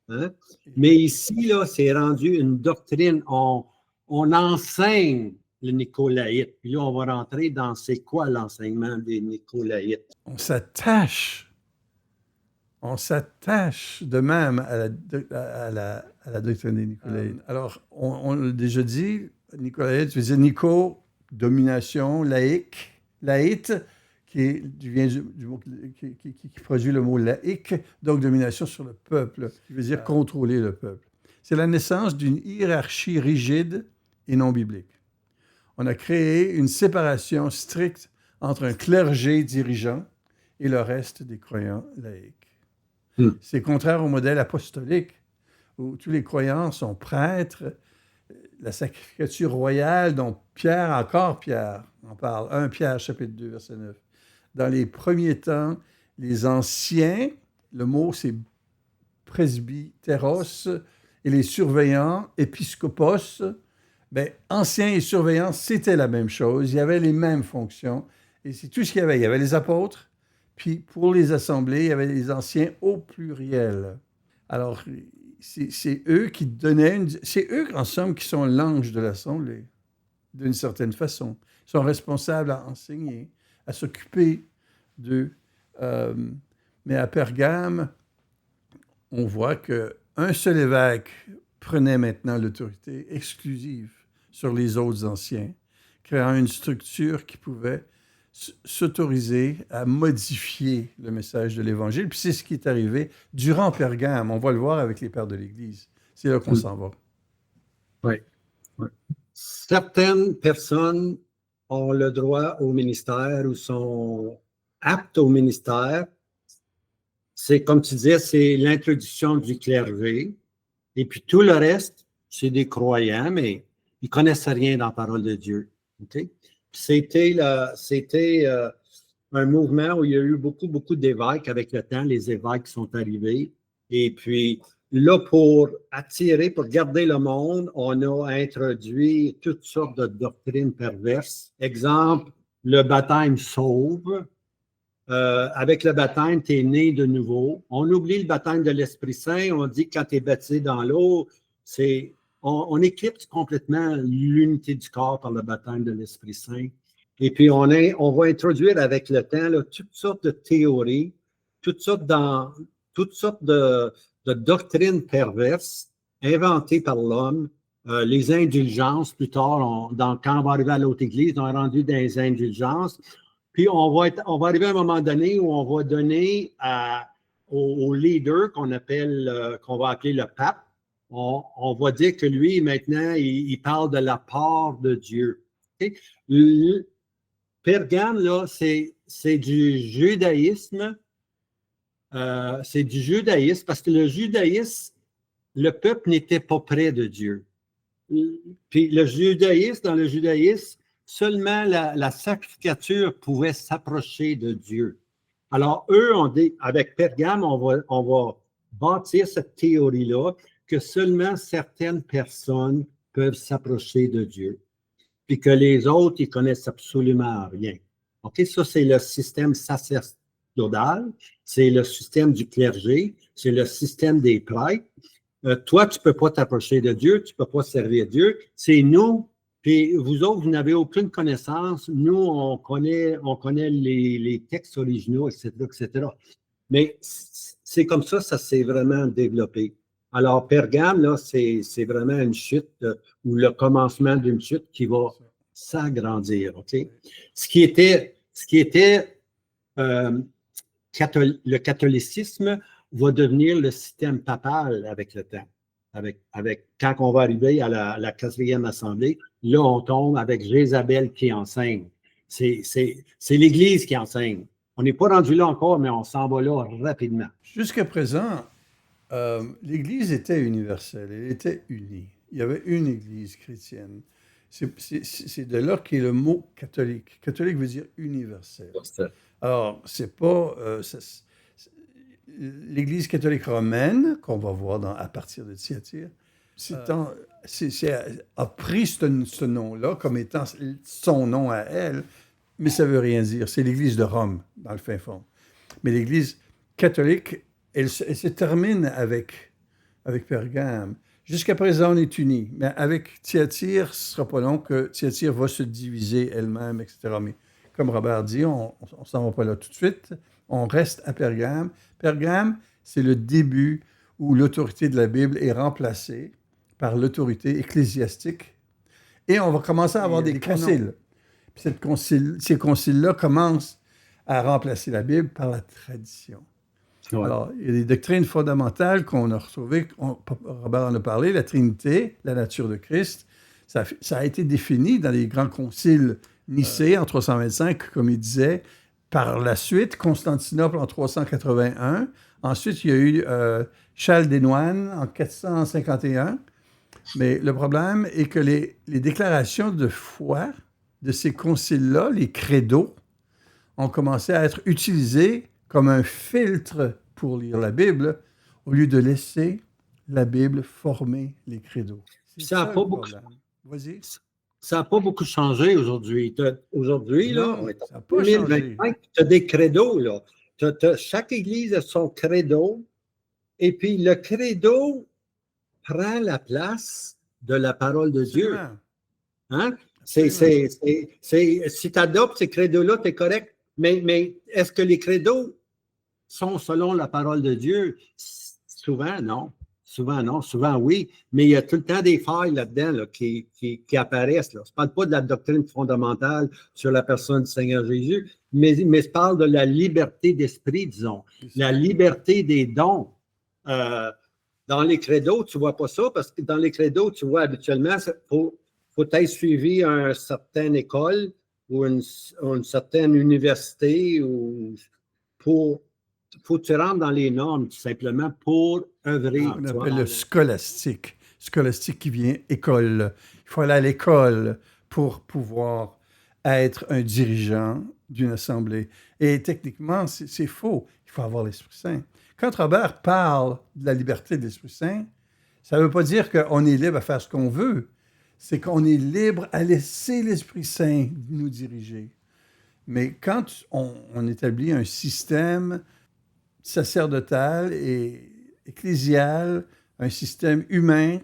Hein? Mais ici, là, c'est rendu une doctrine. On enseigne le Nicolaïte. Puis là, on va rentrer dans c'est quoi l'enseignement des Nicolaïtes. On s'attache de même à la doctrine des Nicolaïtes. Alors, on l'a déjà dit, Nicolaïte, tu disais Nico, domination, laïte, qui produit le mot laïque, donc domination sur le peuple, qui veut dire contrôler le peuple. C'est la naissance d'une hiérarchie rigide et non biblique. On a créé une séparation stricte entre un clergé dirigeant et le reste des croyants laïcs. C'est contraire au modèle apostolique, où tous les croyants sont prêtres, la sacrificature royale dont Pierre en parle, 1 Pierre, chapitre 2, verset 9. Dans les premiers temps, les anciens, le mot c'est presbytéros, et les surveillants, épiscopos, anciens et surveillants, c'était la même chose, il y avait les mêmes fonctions, et c'est tout ce qu'il y avait. Il y avait les apôtres, puis pour les assemblées, il y avait les anciens au pluriel. Alors, c'est eux qui donnaient, c'est eux en somme qui sont l'ange de l'assemblée, d'une certaine façon. Ils sont responsables à enseigner, à s'occuper d'eux. Mais à Pergame, on voit qu'un seul évêque prenait maintenant l'autorité exclusive sur les autres anciens, créant une structure qui pouvait s'autoriser à modifier le message de l'Évangile. Puis c'est ce qui est arrivé durant Pergame. On va le voir avec les pères de l'Église. C'est là qu'on s'en va. Oui. Ouais. Certaines personnes ont le droit au ministère ou sont aptes au ministère. C'est, comme tu disais, c'est l'introduction du clergé. Et puis tout le reste, c'est des croyants, mais ils ne connaissent rien dans la parole de Dieu. Okay? C'était un mouvement où il y a eu beaucoup d'évêques avec le temps. Les évêques sont arrivés. Et puis là, pour attirer, pour garder le monde, on a introduit toutes sortes de doctrines perverses. Exemple, le baptême sauve. Avec le baptême, tu es né de nouveau. On oublie le baptême de l'Esprit Saint. On dit que quand tu es baptisé dans l'eau, on éclipse complètement l'unité du corps par le baptême de l'Esprit Saint. Et puis, on va introduire avec le temps là, toutes sortes de théories, toutes sortes de doctrines perverses inventées par l'homme. Les indulgences, plus tard, quand on va arriver à l'autre église, on est rendu dans les indulgences. Puis, on va arriver à un moment donné où on va donner au leader qu'on va appeler le pape. On va dire que lui, maintenant, il parle de la part de Dieu. Okay? Pergame, là, c'est du judaïsme. C'est du judaïsme parce que le judaïsme, le peuple n'était pas près de Dieu. Puis dans le judaïsme, seulement la sacrificature pouvait s'approcher de Dieu. Alors, eux, avec Pergame, on va bâtir cette théorie-là que seulement certaines personnes peuvent s'approcher de Dieu, puis que les autres, ils connaissent absolument rien. OK? Ça, c'est le système sacerdotal, c'est le système du clergé, c'est le système des prêtres. Toi, tu ne peux pas t'approcher de Dieu, tu ne peux pas servir Dieu. C'est nous, puis vous autres, vous n'avez aucune connaissance. Nous, on connaît les textes originaux, etc., etc. Mais c'est comme ça s'est vraiment développé. Alors, Pergame, là, c'est vraiment une chute ou le commencement d'une chute qui va s'agrandir. OK? Ce qui était le catholicisme va devenir le système papal avec le temps. Quand on va arriver à la 4e assemblée, là, on tombe avec Jézabel qui enseigne. C'est l'Église qui enseigne. On n'est pas rendu là encore, mais on s'en va là rapidement. Jusqu'à présent, l'Église était universelle, elle était unie. Il y avait une Église chrétienne. C'est de là qu'est le mot catholique. Catholique veut dire universel. Alors, c'est pas... l'Église catholique romaine, qu'on va voir à partir de Thyatire, a pris ce nom-là comme étant son nom à elle, mais ça ne veut rien dire. C'est l'Église de Rome, dans le fin fond. Mais l'Église catholique, elle se termine avec Pergame. Jusqu'à présent, on est unis. Mais avec Thyatire, ce ne sera pas long que Thyatire va se diviser elle-même, etc. Mais comme Robert dit, on ne s'en va pas là tout de suite. On reste à Pergame. Pergame, c'est le début où l'autorité de la Bible est remplacée par l'autorité ecclésiastique. Et on va commencer à avoir des conciles. Puis ces conciles-là commencent à remplacer la Bible par la tradition. Ouais. Alors, il y a des doctrines fondamentales qu'on a retrouvées, Robert en a parlé, la Trinité, la nature de Christ. Ça a été défini dans les grands conciles nicéens en 325, comme il disait. Par la suite, Constantinople en 381. Ensuite, il y a eu Chalcédoine en 451. Mais le problème est que les déclarations de foi de ces conciles-là, les credos, ont commencé à être utilisées comme un filtre pour lire la Bible, au lieu de laisser la Bible former les credos. Ça n'a pas beaucoup... Vas-y. Ça n'a pas beaucoup changé aujourd'hui. Aujourd'hui, là, on est en 2025, tu as des credos, là. Chaque église a son credo, et puis le credo prend la place de la parole de Dieu. Hein? Si tu adoptes ces credos-là, tu es correct. Mais est-ce que les credos sont selon la parole de Dieu? Souvent, non. Souvent, non. Souvent, oui. Mais il y a tout le temps des failles là-dedans là, qui apparaissent. Là. Je ne parle pas de la doctrine fondamentale sur la personne du Seigneur Jésus, mais je parle de la liberté d'esprit, disons. La liberté des dons. Dans les credos, tu ne vois pas ça, parce que dans les credos, tu vois habituellement, faut être suivi à une certaine école ou une certaine université ou faut que tu rentres dans les normes tout simplement pour œuvrer. On appelle le scolastique. Scolastique qui vient école. Il faut aller à l'école pour pouvoir être un dirigeant d'une assemblée. Et techniquement, c'est faux. Il faut avoir l'Esprit Saint. Quand Robert parle de la liberté de l'Esprit Saint, ça ne veut pas dire qu'on est libre à faire ce qu'on veut. C'est qu'on est libre à laisser l'Esprit Saint nous diriger. Mais quand on établit un système sacerdotal et ecclésial, un système humain,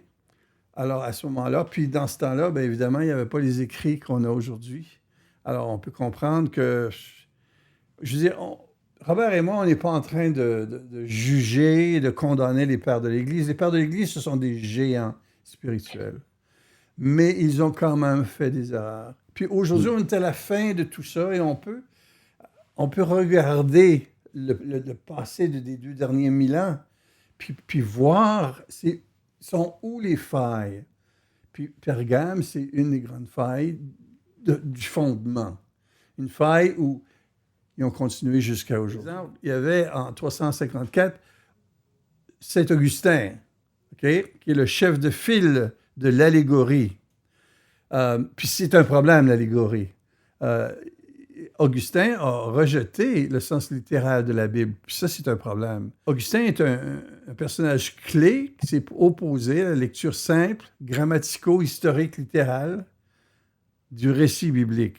alors à ce moment-là, puis dans ce temps-là, bien évidemment, il n'y avait pas les écrits qu'on a aujourd'hui. Alors on peut comprendre que, je veux dire, Robert et moi, on n'est pas en train de juger, de condamner les pères de l'Église. Les pères de l'Église, ce sont des géants spirituels. Mais ils ont quand même fait des erreurs. Puis aujourd'hui, on est à la fin de tout ça et on peut regarder le passé des 2 derniers 1000 ans, puis voir sont où les failles. Puis Pergame, c'est une des grandes failles du fondement. Une faille où ils ont continué jusqu'à aujourd'hui. Il y avait en 354 Saint-Augustin, okay, qui est le chef de file de l'allégorie. Puis c'est un problème, l'allégorie. Augustin a rejeté le sens littéral de la Bible. Puis ça, c'est un problème. Augustin est un personnage clé qui s'est opposé à la lecture simple, grammatico-historique littérale du récit biblique.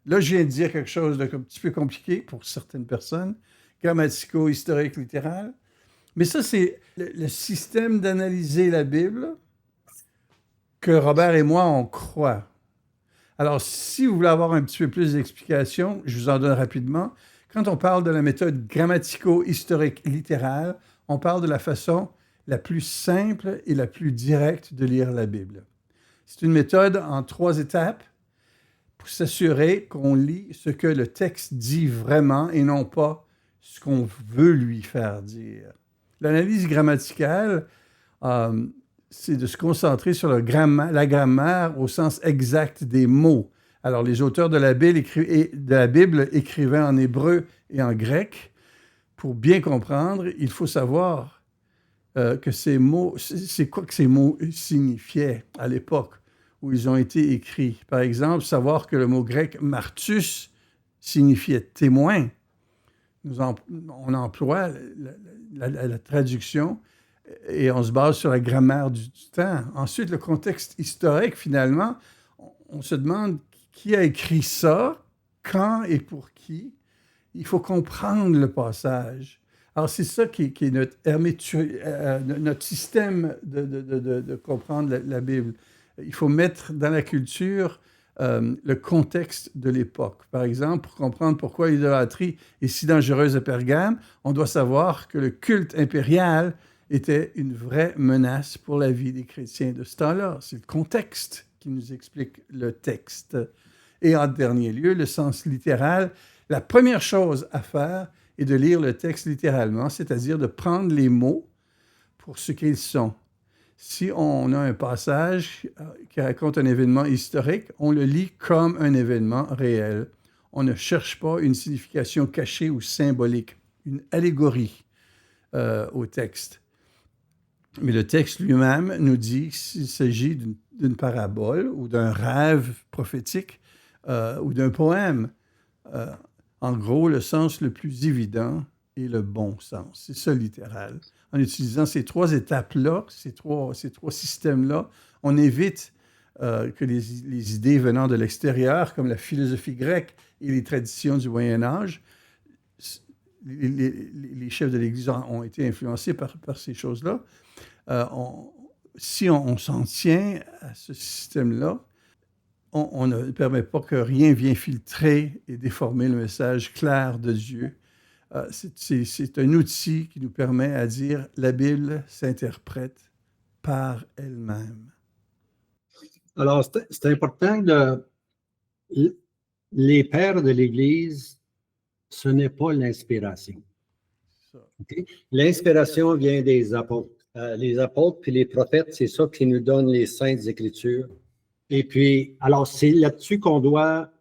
Là, je viens de dire quelque chose de un petit peu compliqué pour certaines personnes, grammatico-historique littéral. Mais ça, c'est le système d'analyser la Bible que Robert et moi, on croit. Alors, si vous voulez avoir un petit peu plus d'explications, je vous en donne rapidement. Quand on parle de la méthode grammatico-historique littérale, on parle de la façon la plus simple et la plus directe de lire la Bible. C'est une méthode en 3 étapes pour s'assurer qu'on lit ce que le texte dit vraiment et non pas ce qu'on veut lui faire dire. L'analyse grammaticale, c'est de se concentrer sur la grammaire au sens exact des mots. Alors, les auteurs de la Bible écrivaient en hébreu et en grec. Pour bien comprendre, il faut savoir que ces mots, c'est quoi que ces mots signifiaient à l'époque où ils ont été écrits. Par exemple, savoir que le mot grec « martus » signifiait « témoin ». On emploie la traduction et on se base sur la grammaire du temps. Ensuite, le contexte historique, finalement, on se demande qui a écrit ça, quand et pour qui. Il faut comprendre le passage. Alors, c'est ça qui est notre système de comprendre la Bible. Il faut mettre dans la culture le contexte de l'époque. Par exemple, pour comprendre pourquoi l'idolâtrie est si dangereuse à Pergame, on doit savoir que le culte impérial était une vraie menace pour la vie des chrétiens de ce temps-là. C'est le contexte qui nous explique le texte. Et en dernier lieu, le sens littéral. La première chose à faire est de lire le texte littéralement, c'est-à-dire de prendre les mots pour ce qu'ils sont. Si on a un passage qui raconte un événement historique, on le lit comme un événement réel. On ne cherche pas une signification cachée ou symbolique, une allégorie au texte. Mais le texte lui-même nous dit qu'il s'agit d'une parabole ou d'un rêve prophétique ou d'un poème. En gros, le sens le plus évident est le bon sens. C'est ça, littéral. En utilisant ces 3 étapes-là, ces trois systèmes-là, on évite que les idées venant de l'extérieur, comme la philosophie grecque et les traditions du Moyen Âge, les chefs de l'Église ont été influencés par ces choses-là. Si on s'en tient à ce système-là, on ne permet pas que rien vienne filtrer et déformer le message clair de Dieu. C'est un outil qui nous permet à dire la Bible s'interprète par elle-même. Alors, c'est important les pères de l'Église, ce n'est pas l'inspiration. Okay? L'inspiration vient des apôtres. Les apôtres puis les prophètes, c'est ça qui nous donne les Saintes Écritures. Et puis, alors, c'est là-dessus qu'on doit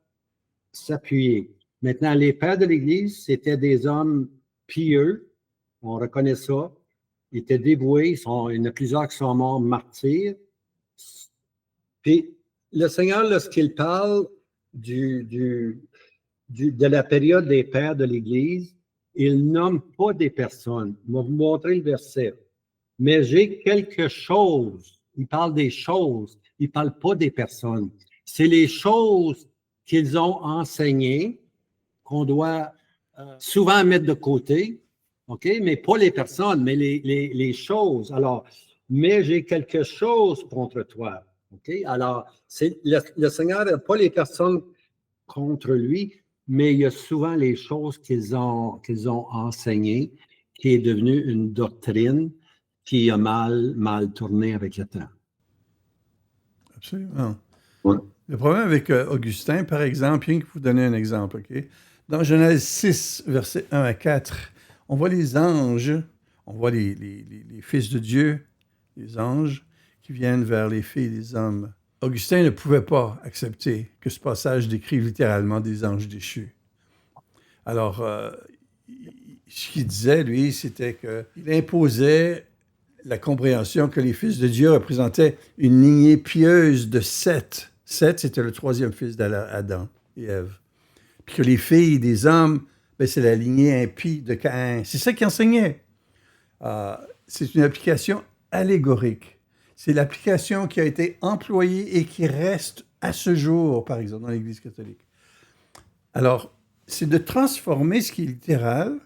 s'appuyer. Maintenant, les pères de l'Église, c'était des hommes pieux, on reconnaît ça. Ils étaient dévoués, il y en a plusieurs qui sont morts martyrs. Puis, le Seigneur, lorsqu'il parle de la période des pères de l'Église, il nomme pas des personnes. Je vais vous montrer le verset. Mais j'ai quelque chose. Il parle des choses. Il ne parle pas des personnes. C'est les choses qu'ils ont enseignées qu'on doit souvent mettre de côté, OK? Mais pas les personnes, mais les choses. Alors, mais j'ai quelque chose contre toi. OK? Alors, le Seigneur n'a pas les personnes contre lui, mais il y a souvent les choses qu'ils ont enseignées qui est devenue une doctrine qui a mal tourné avec le temps. Absolument. Ouais. Le problème avec Augustin, par exemple, rien que vous donner un exemple, OK? Dans Genèse 6, versets 1 à 4, on voit les anges, on voit les fils de Dieu, les anges, qui viennent vers les filles des hommes. Augustin ne pouvait pas accepter que ce passage décrive littéralement des anges déchus. Alors, ce qu'il disait, lui, c'était qu'il imposait la compréhension que les fils de Dieu représentaient une lignée pieuse de Seth. Seth, c'était le troisième fils d'Adam et Ève. Puis que les filles des hommes, ben, c'est la lignée impie de Caïn. C'est ça qu'il enseignait. C'est une application allégorique. C'est l'application qui a été employée et qui reste à ce jour, par exemple, dans l'Église catholique. Alors, c'est de transformer ce qui est littéral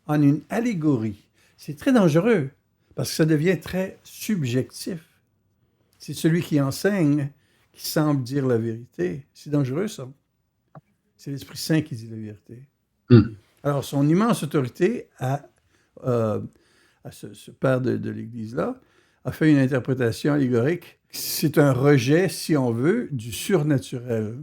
en une allégorie. C'est très dangereux parce que ça devient très subjectif. C'est celui qui enseigne qui semble dire la vérité. C'est dangereux, ça. C'est l'Esprit Saint qui dit la vérité. Alors, son immense autorité à ce père de l'Église-là a fait une interprétation allégorique. C'est un rejet, si on veut, du surnaturel.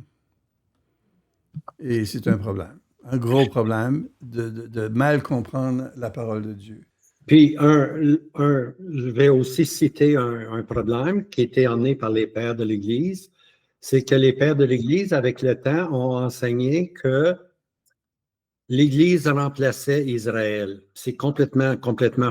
Et c'est un problème, un gros problème de mal comprendre la parole de Dieu. Puis, je vais aussi citer un problème qui était emmené par les pères de l'Église, c'est que les pères de l'Église, avec le temps, ont enseigné que l'Église remplaçait Israël. C'est complètement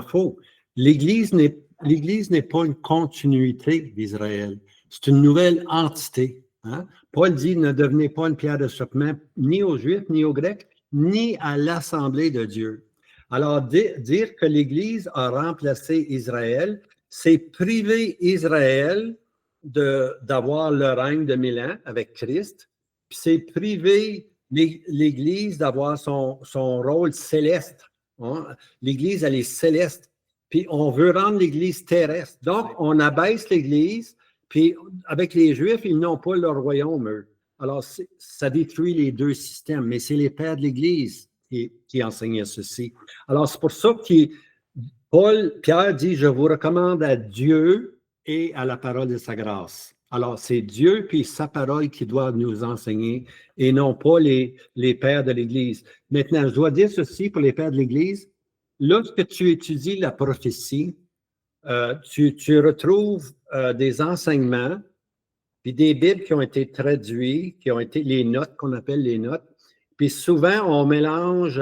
faux. L'Église n'est pas une continuité d'Israël. C'est une nouvelle entité. Hein? Paul dit, ne devenez pas une pierre d'achoppement ni aux Juifs, ni aux Grecs, ni à l'Assemblée de Dieu. Alors, dire que l'Église a remplacé Israël, c'est priver Israël d'avoir le règne de 1000 ans avec Christ, puis c'est priver l'Église d'avoir son rôle céleste. Hein? L'Église, elle est céleste. Puis on veut rendre l'Église terrestre. Donc, on abaisse l'Église, puis avec les Juifs, ils n'ont pas leur royaume, eux. Alors, ça détruit les deux systèmes, mais c'est les pères de l'Église qui enseignaient ceci. Alors, c'est pour ça que Pierre dit, je vous recommande à Dieu et à la parole de sa grâce. Alors, c'est Dieu puis sa parole qui doit nous enseigner et non pas les pères de l'Église. Maintenant, je dois dire ceci pour les pères de l'Église. Lorsque tu étudies la prophétie, tu retrouves des enseignements puis des Bibles qui ont été traduits, qui ont été les notes, qu'on appelle les notes. Puis souvent, on mélange,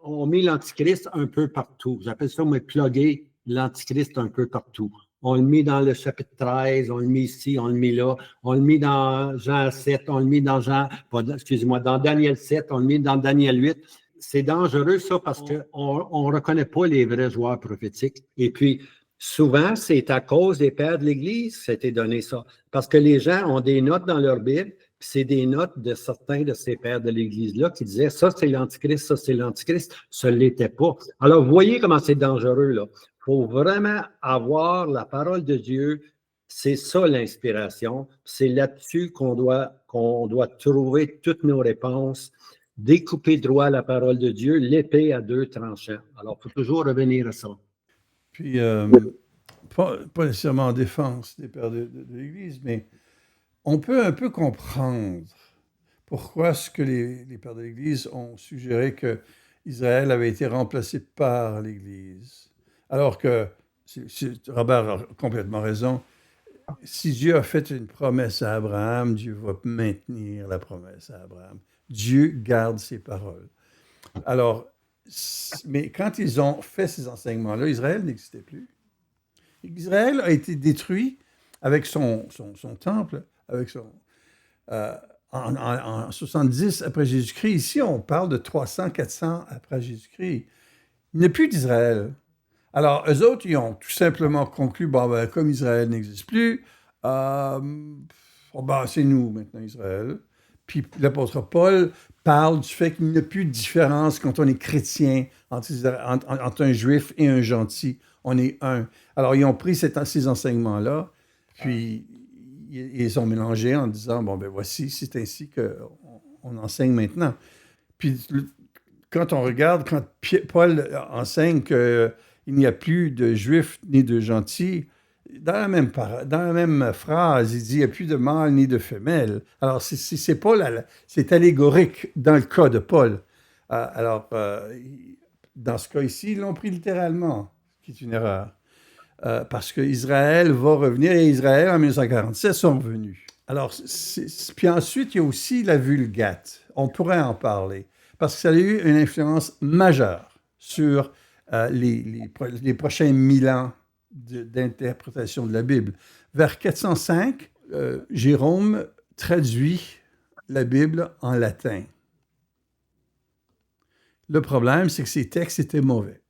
on met l'Antichrist un peu partout. J'appelle ça, moi, plugger l'Antichrist un peu partout. On le met dans le chapitre 13, on le met ici, on le met là, on le met dans Jean 7, on le met dans dans Daniel 7, on le met dans Daniel 8. C'est dangereux, ça, parce qu'on ne reconnaît pas les vrais joueurs prophétiques. Et puis, souvent, c'est à cause des pères de l'Église que c'était donné ça. Parce que les gens ont des notes dans leur Bible, puis c'est des notes de certains de ces pères de l'Église-là qui disaient ça, c'est l'Antichrist, ça, c'est l'Antichrist. Ça ne l'était pas. Alors, vous voyez comment c'est dangereux, là. Il faut vraiment avoir la parole de Dieu. C'est ça l'inspiration. C'est là-dessus qu'on doit trouver toutes nos réponses. Découper droit la parole de Dieu, l'épée à deux tranchants. Alors, il faut toujours revenir à ça. Puis, pas nécessairement en défense des pères de l'Église, mais on peut un peu comprendre pourquoi ce que les pères de l'Église ont suggéré que Israël avait été remplacé par l'Église. Alors que, Robert a complètement raison, Si Dieu a fait une promesse à Abraham, Dieu va maintenir la promesse à Abraham. Dieu garde ses paroles. Alors, mais quand ils ont fait ces enseignements-là, Israël n'existait plus. Israël a été détruit avec son temple, avec euh, en 70 après Jésus-Christ. Ici, on parle de 300, 400 après Jésus-Christ. Il n'y a plus d'Israël. Alors, eux autres, ils ont tout simplement conclu, bon, ben, comme Israël n'existe plus, c'est nous maintenant, Israël. Puis l'apôtre Paul parle du fait qu'il n'y a plus de différence quand on est chrétien entre un juif et un gentil. On est un. Alors, ils ont pris ces enseignements-là, puis ils ont mélangé en disant, bon, ben voici, c'est ainsi qu'on enseigne maintenant. Puis quand on regarde, quand Paul enseigne qu'il n'y a plus de juifs ni de gentils, dans la même phrase, il dit il n'y a plus de mâle ni de femelle. Alors, c'est pas c'est allégorique dans le cas de Paul. Dans ce cas ici, ils l'ont pris littéralement, ce qui est une erreur. Parce qu'Israël va revenir, et Israël, en 1947, sont revenus. Alors, puis ensuite, il y a aussi la Vulgate. On pourrait en parler, parce que ça a eu une influence majeure sur les prochains 1000 ans d'interprétation de la Bible. Vers 405, Jérôme traduit la Bible en latin. Le problème, c'est que ces textes étaient mauvais.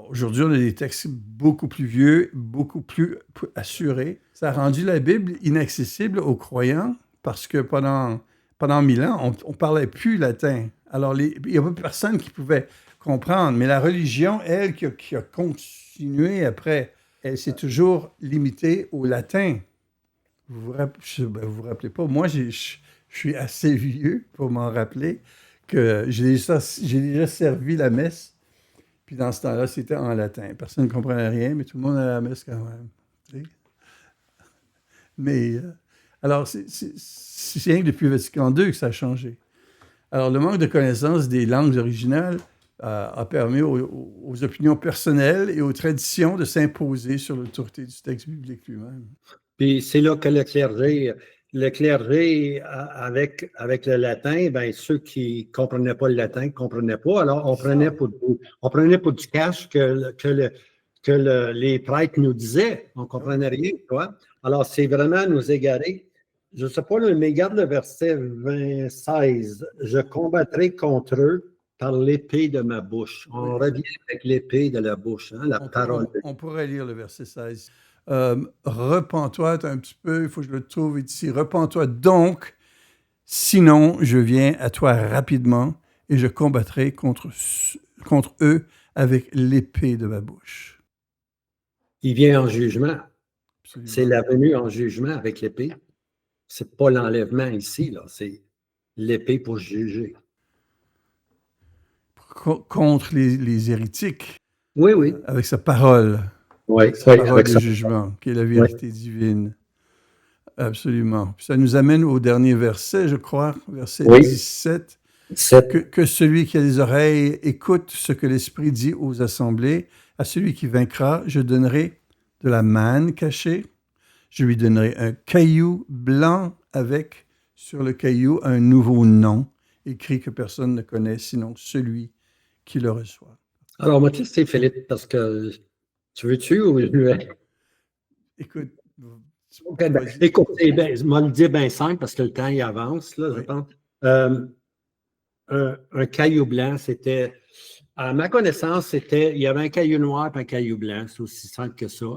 Aujourd'hui, on a des textes beaucoup plus vieux, beaucoup plus assurés. Ça a rendu la Bible inaccessible aux croyants parce que pendant 1000 ans, on ne parlait plus latin. Alors, il n'y avait personne qui pouvait comprendre. Mais la religion, elle, qui a continué après, elle s'est toujours limitée au latin. Vous vous rappelez pas? Moi, je suis assez vieux pour m'en rappeler que j'ai déjà servi la messe. Puis dans ce temps-là, c'était en latin. Personne ne comprenait rien, mais tout le monde allait à la messe quand même. Tu sais? Mais, alors, c'est rien que depuis Vatican II que ça a changé. Alors, le manque de connaissance des langues originales a permis aux opinions personnelles et aux traditions de s'imposer sur l'autorité du texte biblique lui-même. Puis c'est là que le clergé avec le latin, ben ceux qui ne comprenaient pas le latin ne comprenaient pas. Alors, on prenait pour du cash que les prêtres nous disaient. On ne comprenait rien, quoi. Alors, c'est vraiment nous égarer. Je ne sais pas, mais garde le verset 16. Je combattrai contre eux par l'épée de ma bouche. On revient avec l'épée de la bouche, hein, la parole. On pourrait lire le verset 16. Repens-toi un petit peu, il faut que je le trouve ici. Repens-toi donc, sinon je viens à toi rapidement et je combattrai contre eux avec l'épée de ma bouche. Il vient en jugement. Absolument. C'est la venue en jugement avec l'épée. C'est pas l'enlèvement ici, là. C'est l'épée pour juger. Contre les hérétiques. Oui, oui. Avec sa parole. Oui, sa parole de jugement, qui est la vérité divine. Absolument. Puis ça nous amène au dernier verset, je crois, verset 17. Que celui qui a des oreilles écoute ce que l'Esprit dit aux assemblées. À celui qui vaincra, je donnerai de la manne cachée. Je lui donnerai un caillou blanc avec, sur le caillou, un nouveau nom, écrit que personne ne connaît, sinon celui qui le reçoit. Alors, moi, tu sais, Philippe, parce que tu veux-tu ou je vais? Écoute. Écoute, je vais le dire bien simple parce que le temps, il avance, là, je pense. Un caillou blanc, c'était, à ma connaissance, il y avait un caillou noir et un caillou blanc, c'est aussi simple que ça.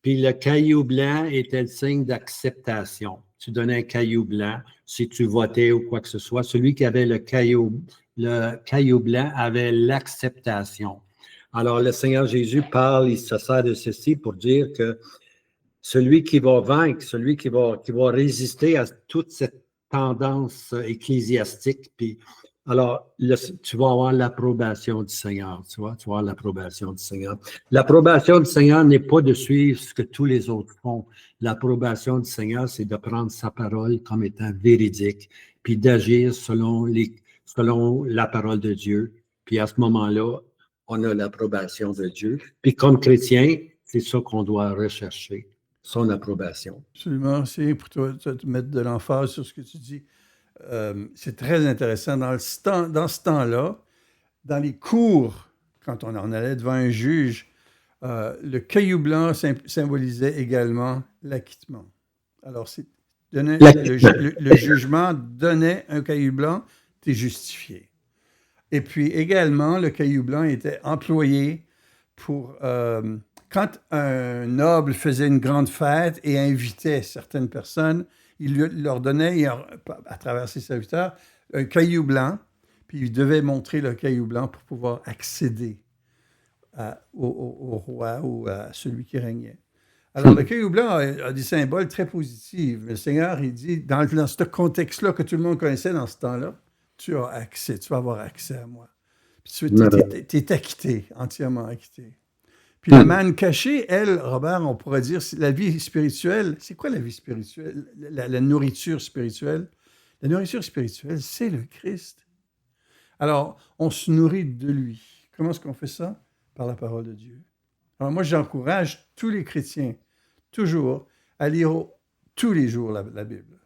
Puis le caillou blanc était le signe d'acceptation. Tu donnais un caillou blanc si tu votais ou quoi que ce soit. Celui qui avait le caillou blanc avait l'acceptation. Alors, le Seigneur Jésus parle, il se sert de ceci pour dire que celui qui va vaincre, celui qui va résister à toute cette tendance ecclésiastique, puis alors, tu vas avoir l'approbation du Seigneur, tu vois, tu vas avoir l'approbation du Seigneur. L'approbation du Seigneur n'est pas de suivre ce que tous les autres font. L'approbation du Seigneur, c'est de prendre sa parole comme étant véridique, puis d'agir selon la parole de Dieu. Puis à ce moment-là, on a l'approbation de Dieu. Puis comme chrétien, c'est ça qu'on doit rechercher. son approbation. Absolument. C'est pour toi te mettre de l'emphase sur ce que tu dis. C'est très intéressant. Dans ce temps-là, dans les cours, quand on en allait devant un juge, le caillou blanc symbolisait également l'acquittement. Alors, le jugement donnait un caillou blanc, tu es justifié. Et puis également, le caillou blanc était employé pour... quand un noble faisait une grande fête et invitait certaines personnes, il leur donnait, à travers ses serviteurs, un caillou blanc, puis il devait montrer le caillou blanc pour pouvoir accéder au roi ou à celui qui régnait. Alors, le caillou blanc a des symboles très positifs. Le Seigneur, il dit, dans ce contexte-là que tout le monde connaissait dans ce temps-là, tu as accès, tu vas avoir accès à moi. Puis tu es acquitté, entièrement acquitté. Puis la manne cachée, elle, Robert, on pourrait dire, la vie spirituelle. C'est quoi la vie spirituelle? La nourriture spirituelle? La nourriture spirituelle, c'est le Christ. Alors, on se nourrit de lui. Comment est-ce qu'on fait ça? Par la parole de Dieu. Alors moi, j'encourage tous les chrétiens, toujours, à lire tous les jours la Bible.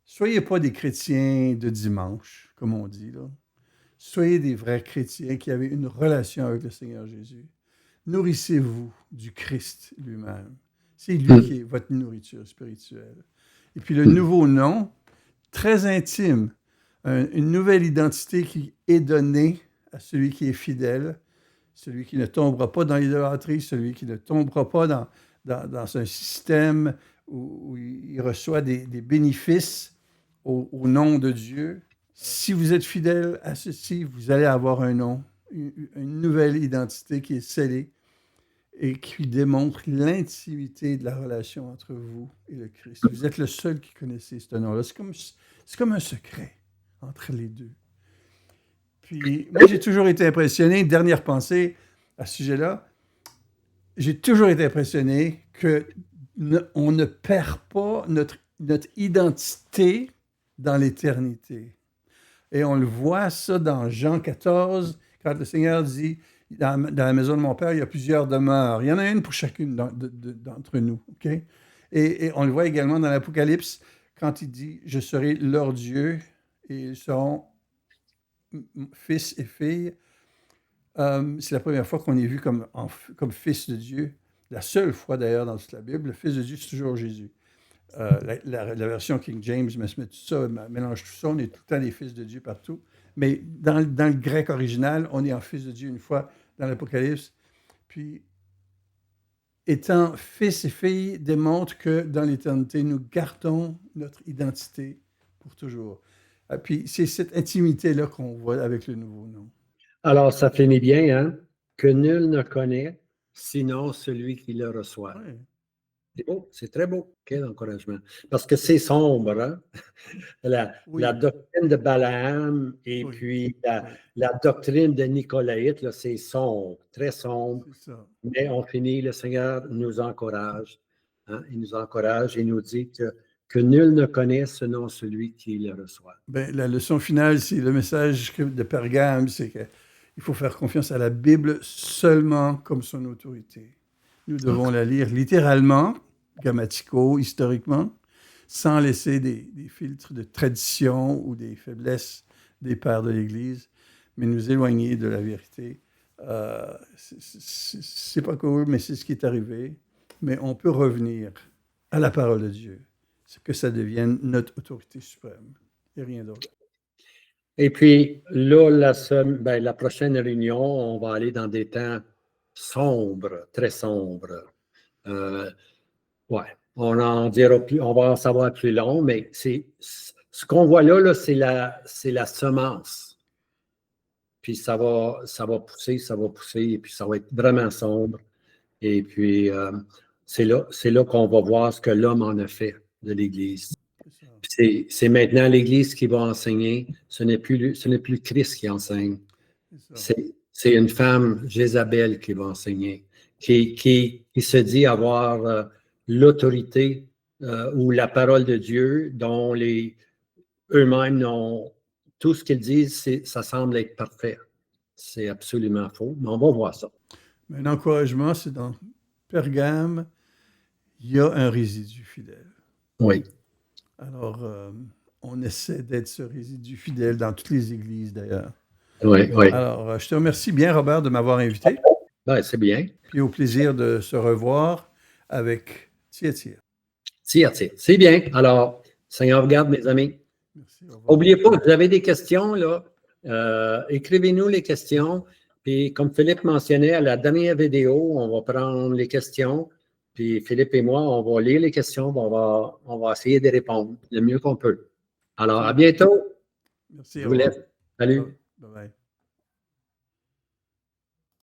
Soyez pas des chrétiens de dimanche, comme on dit, là. Soyez des vrais chrétiens qui avaient une relation avec le Seigneur Jésus. Nourrissez-vous du Christ lui-même. C'est lui qui est votre nourriture spirituelle. Et puis le nouveau nom, très intime, une nouvelle identité qui est donnée à celui qui est fidèle, celui qui ne tombera pas dans l'idolâtrie, celui qui ne tombera pas dans un système où il reçoit des bénéfices au nom de Dieu. Si vous êtes fidèle à ceci, vous allez avoir un nom, une nouvelle identité qui est scellée et qui démontre l'intimité de la relation entre vous et le Christ. Vous êtes le seul qui connaissez ce nom-là. C'est comme un secret entre les deux. Puis, moi, j'ai toujours été impressionné, dernière pensée à ce sujet-là, j'ai toujours été impressionné qu'on ne perd pas notre identité dans l'éternité. Et on le voit ça dans Jean 14, quand le Seigneur dit, dans la maison de mon Père, il y a plusieurs demeures. Il y en a une pour chacune d'entre nous. Okay? Et on le voit également dans l'Apocalypse, quand il dit, je serai leur Dieu et ils seront fils et filles. C'est la première fois qu'on est vu comme fils de Dieu. La seule fois d'ailleurs dans toute la Bible, le fils de Dieu, c'est toujours Jésus. La version King James met tout ça, mélange tout ça, on est tout le temps des fils de Dieu partout. Mais dans le grec original, on est en fils de Dieu une fois dans l'Apocalypse. Puis, étant fils et filles, démontre que dans l'éternité, nous gardons notre identité pour toujours. Puis, c'est cette intimité-là qu'on voit avec le nouveau nom. Alors, ça finit bien, hein? Que nul ne connaît, sinon celui qui le reçoit. Ouais. C'est beau, c'est très beau. Quel encouragement. Parce que c'est sombre, hein? La doctrine de Balaam et puis la doctrine de Nicolaïte, là, c'est sombre, très sombre. C'est ça. Mais on finit, le Seigneur nous encourage. Hein? Il nous encourage et nous dit que nul ne connaît sinon celui qui le reçoit. Ben, la leçon finale, c'est le message de Pergame, c'est qu'il faut faire confiance à la Bible seulement comme son autorité. Nous devons la lire littéralement, grammatico, historiquement, sans laisser des filtres de tradition ou des faiblesses des pères de l'Église, mais nous éloigner de la vérité. C'est pas cool, mais c'est ce qui est arrivé. Mais on peut revenir à la parole de Dieu, c'est que ça devienne notre autorité suprême et rien d'autre. Et puis là, la prochaine réunion, on va aller dans des temps sombres, très sombres. Ouais, on va en savoir plus long, mais ce qu'on voit là, c'est la semence. Puis ça va pousser, et puis ça va être vraiment sombre. Et puis c'est là qu'on va voir ce que l'homme en a fait de l'Église. C'est maintenant l'Église qui va enseigner. Ce n'est plus Christ qui enseigne. C'est une femme, Jézabel, qui va enseigner, qui se dit avoir l'autorité ou la parole de Dieu, dont eux-mêmes n'ont tout ce qu'ils disent, ça semble être parfait. C'est absolument faux, mais on va voir ça. Mais un encouragement, c'est dans Pergame, il y a un résidu fidèle. Oui. Alors, on essaie d'être ce résidu fidèle dans toutes les églises, d'ailleurs. Oui, oui. Alors, je te remercie bien, Robert, de m'avoir invité. Ben, c'est bien. Puis au plaisir de se revoir avec Tia. Tire. C'est bien. Alors, Seigneur regarde, mes amis. Merci, au revoir. N'oubliez pas, vous avez des questions, là. Écrivez-nous les questions. Puis, comme Philippe mentionnait à la dernière vidéo, on va prendre les questions. Puis, Philippe et moi, on va lire les questions. On va essayer de répondre le mieux qu'on peut. Alors, à bientôt. Merci. Je vous laisse. Salut. Bye bye.